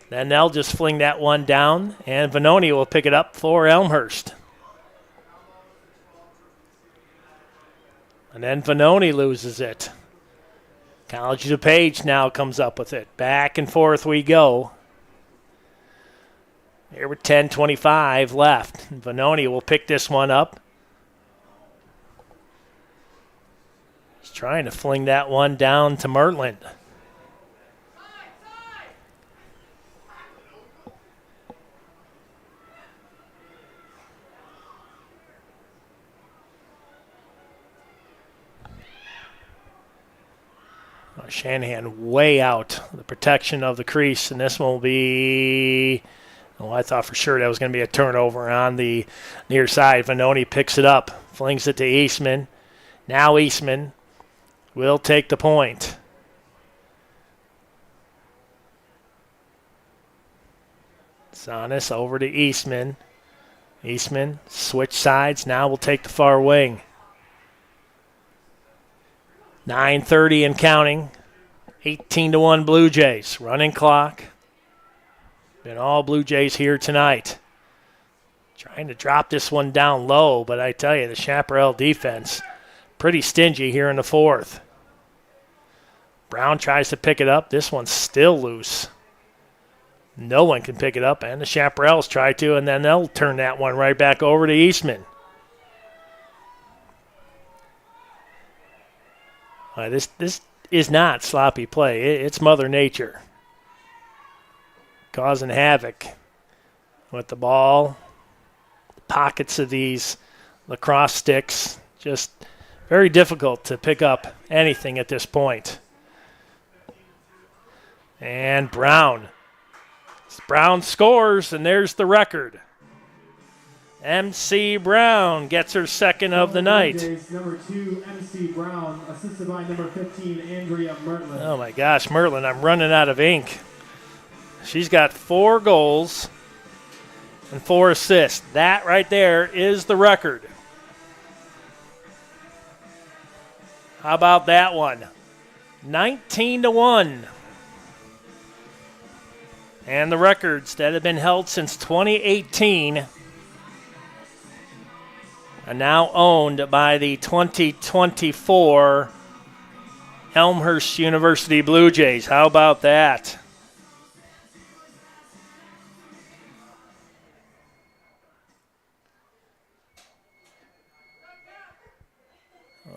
Then they'll just fling that one down, and Venoni will pick it up for Elmhurst. And then Venoni loses it. College Dupage now comes up with it. Back and forth we go. Here with 10:25 left. Venoni will pick this one up. He's trying to fling that one down to Mertland. Shanahan way out the protection of the crease, and this one will be, oh, I thought for sure that was going to be a turnover on the near side. Venoni picks it up, flings it to Eastman. Now Eastman will take the point. Sanis over to Eastman. Eastman switch sides, now will take the far wing. 9:30 and counting. 18-1 Blue Jays. Running clock. Been all Blue Jays here tonight. Trying to drop this one down low, but I tell you, the Chaparral defense pretty stingy here in the 4th. Brown tries to pick it up. This one's still loose. No one can pick it up, and the Chaparrals try to, and then they'll turn that one right back over to Eastman. This is not sloppy play. It's Mother Nature causing havoc with the ball. The pockets of these lacrosse sticks, just very difficult to pick up anything at this point. And Brown scores, and there's the record. MC Brown gets her second of the night. Number 2, MC Brown, assisted by number 15, Andrea Mertland. Oh my gosh, Mertland, I'm running out of ink. She's got 4 goals and 4 assists. That right there is the record. How about that one? 19-1. And the records that have been held since 2018 are now owned by the 2024 Elmhurst University Blue Jays. How about that?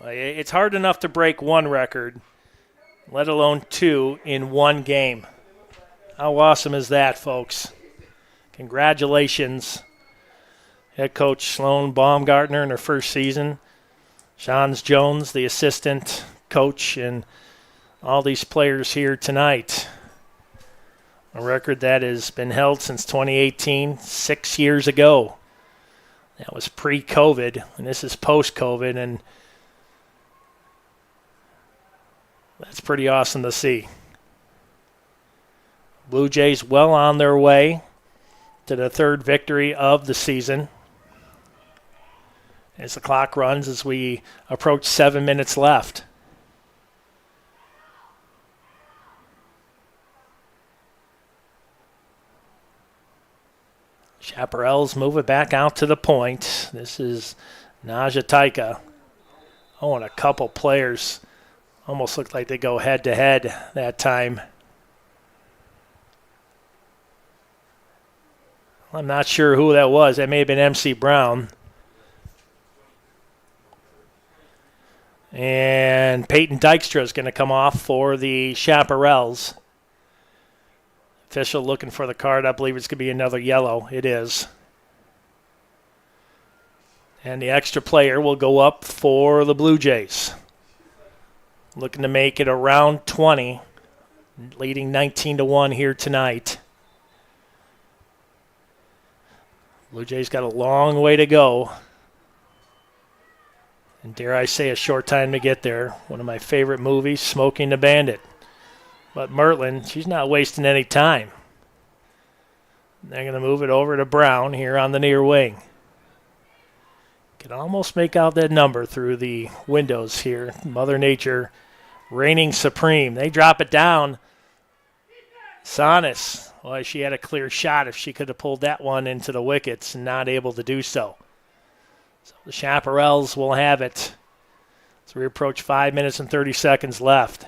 It's hard enough to break one record, let alone two in one game. How awesome is that, folks? Congratulations, head coach Sloan Baumgartner in her first season, Shans Jones, the assistant coach, and all these players here tonight. A record that has been held since 2018, 6 years ago. That was pre-COVID, and this is post-COVID, and that's pretty awesome to see. Blue Jays well on their way to the third victory of the season. As the clock runs, as we approach 7 minutes left. Chaparrals move it back out to the point. This is Naja Taika. Oh, and a couple players almost looked like they go head-to-head that time. I'm not sure who that was. That may have been MC Brown. And Peyton Dykstra is going to come off for the Chaparrals. Official looking for the card. I believe it's going to be another yellow. It is. And the extra player will go up for the Blue Jays. Looking to make it around 20, leading 19-1 here tonight. Blue Jays got a long way to go. And dare I say, a short time to get there. One of my favorite movies, Smoking the Bandit. But Mertland, she's not wasting any time. They're going to move it over to Brown here on the near wing. Can almost make out that number through the windows here. Mother Nature reigning supreme. They drop it down. Sonis, well, she had a clear shot if she could have pulled that one into the wickets, and not able to do so. So the Chaparrals will have it as we approach 5 minutes and 30 seconds left.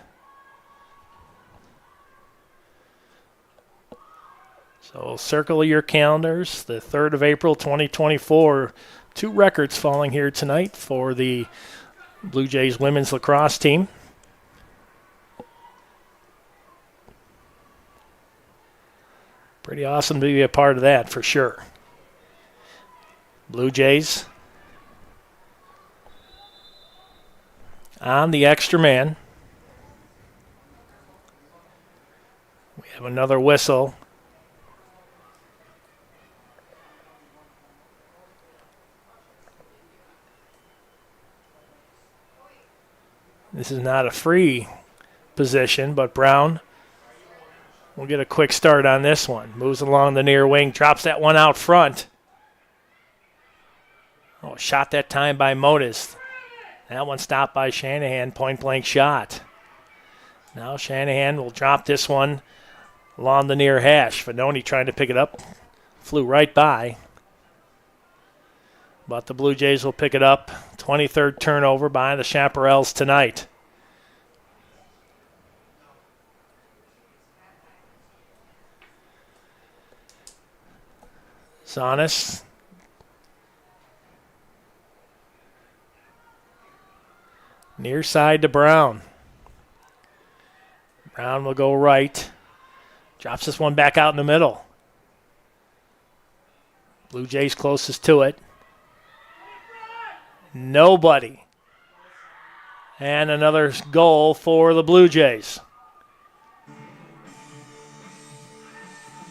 So circle your calendars. The 3rd of April, 2024. 2 records falling here tonight for the Blue Jays women's lacrosse team. Pretty awesome to be a part of that for sure. Blue Jays on the extra man. We have another whistle. This is not a free position, but Brown will get a quick start on this one. Moves along the near wing, drops that one out front. Oh, shot that time by Modis. That one stopped by Shanahan, point-blank shot. Now Shanahan will drop this one along the near hash. Fannoni trying to pick it up. Flew right by. But the Blue Jays will pick it up. 23rd turnover by the Chaparrals tonight. Sonis. Near side to Brown. Brown will go right. Drops this one back out in the middle. Blue Jays closest to it. Nobody. And another goal for the Blue Jays.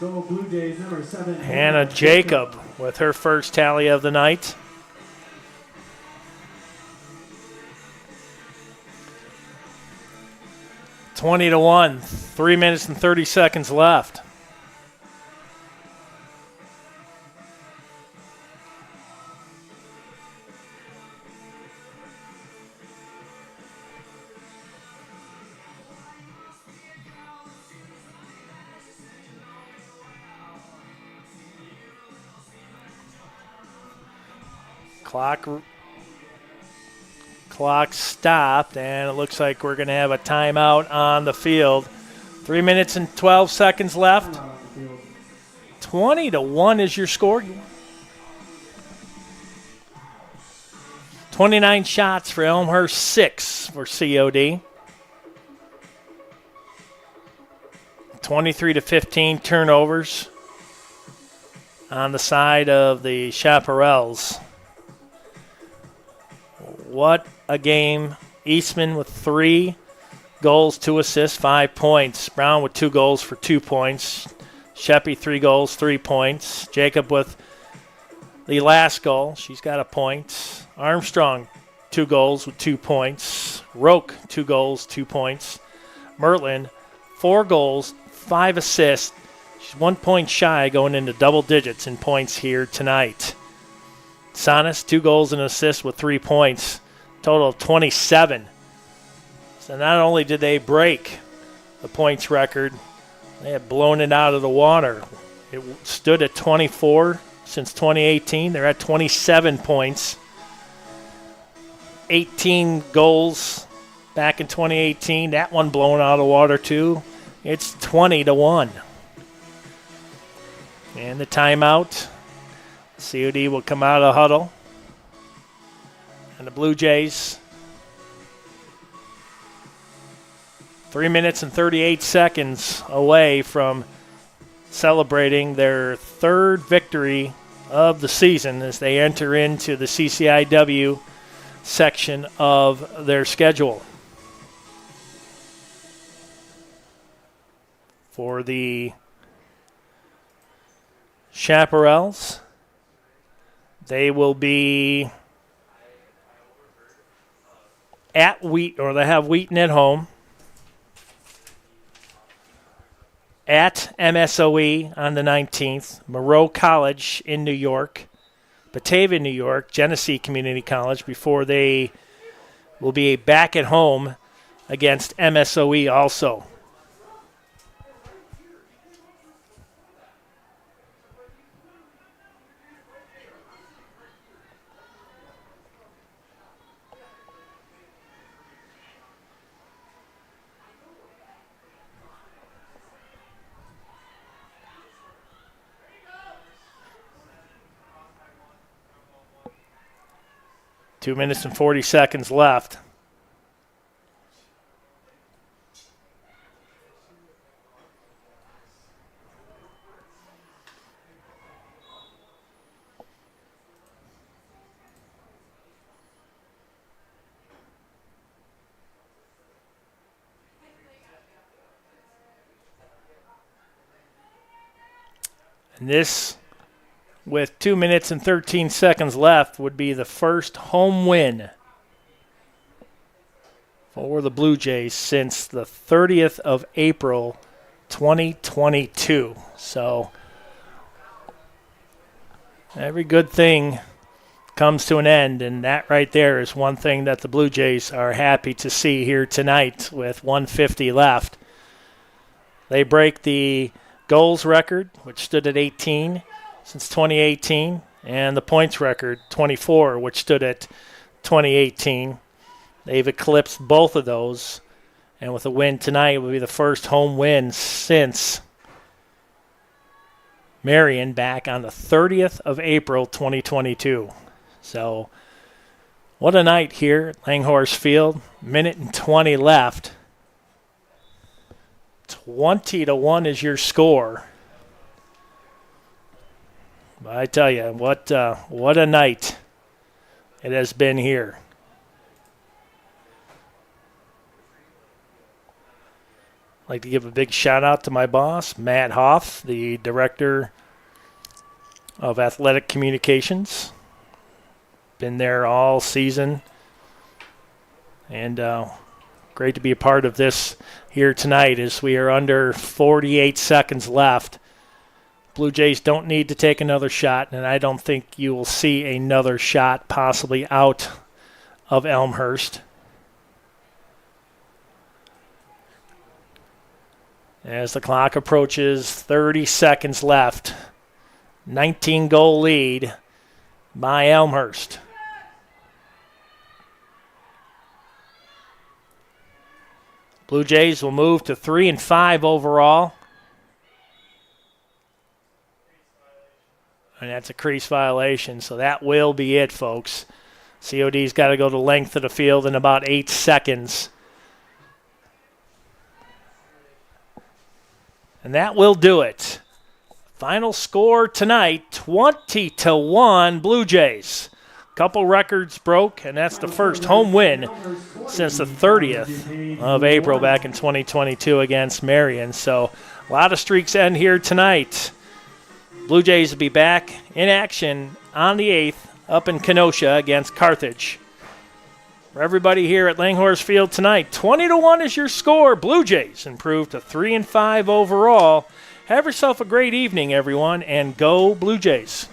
Goal Blue Jays, number 7. Hannah Jacob with her first tally of the night. (20-1). 3 minutes and 30 seconds left. Clock Clock stopped, and it looks like we're going to have a timeout on the field. 3 minutes and 12 seconds left. 20-1 is your score. 29 shots for Elmhurst, 6 for COD. 23-15 turnovers on the side of the Chaparrals. What a game. Eastman with 3 goals, 2 assists, 5 points. Brown with 2 goals for 2 points. Sheppy, 3 goals, 3 points. Jacob with the last goal. She's got a point. Armstrong, 2 goals with 2 points. Roke, 2 goals, 2 points. Mertlin, 4 goals, 5 assists. She's 1 point shy going into double digits in points here tonight. Sonis, 2 goals and an assist with 3 points. Total of 27. So not only did they break the points record, they had blown it out of the water. It stood at 24 since 2018. They're at 27 points. 18 goals back in 2018. That one blown out of the water too. It's 20-1. And the timeout. COD will come out of the huddle. And the Blue Jays, 3 minutes and 38 seconds away from celebrating their 3rd victory of the season as they enter into the CCIW section of their schedule. For the Chaparrals, they will be at they have Wheaton at home. At MSOE on the 19th, Moreau College in New York, Batavia, New York, Genesee Community College, before they will be back at home against MSOE also. Two minutes and 40 seconds left. And this, with 2 minutes and 13 seconds left, would be the first home win for the Blue Jays since the 30th of April, 2022. So every good thing comes to an end, and that right there is one thing that the Blue Jays are happy to see here tonight with 150 left. They break the goals record, which stood at 18 since 2018, and the points record, 24, which stood at 2018. They've eclipsed both of those, and with a win tonight, it will be the first home win since Marion back on the 30th of April, 2022. So what a night here at Langhorse Field. Minute and 20 left. 20-1 is your score. I tell you, what a night it has been here. I'd like to give a big shout out to my boss, Matt Hoff, the Director of Athletic Communications. Been there all season. And great to be a part of this here tonight as we are under 48 seconds left. Blue Jays don't need to take another shot, and I don't think you will see another shot possibly out of Elmhurst. As the clock approaches 30 seconds left, 19-goal lead by Elmhurst. Blue Jays will move to 3-5 overall. And that's a crease violation, so that will be it, folks. COD's got to go the length of the field in about 8 seconds. And that will do it. Final score tonight, 20-1 Blue Jays. Couple records broke, and that's the first home win since the 30th of April back in 2022 against Marion. So a lot of streaks end here tonight. Blue Jays will be back in action on the 8th up in Kenosha against Carthage. For everybody here at Langhorse Field tonight, 20-1 is your score. Blue Jays improved to 3-5 overall. Have yourself a great evening, everyone, and go Blue Jays.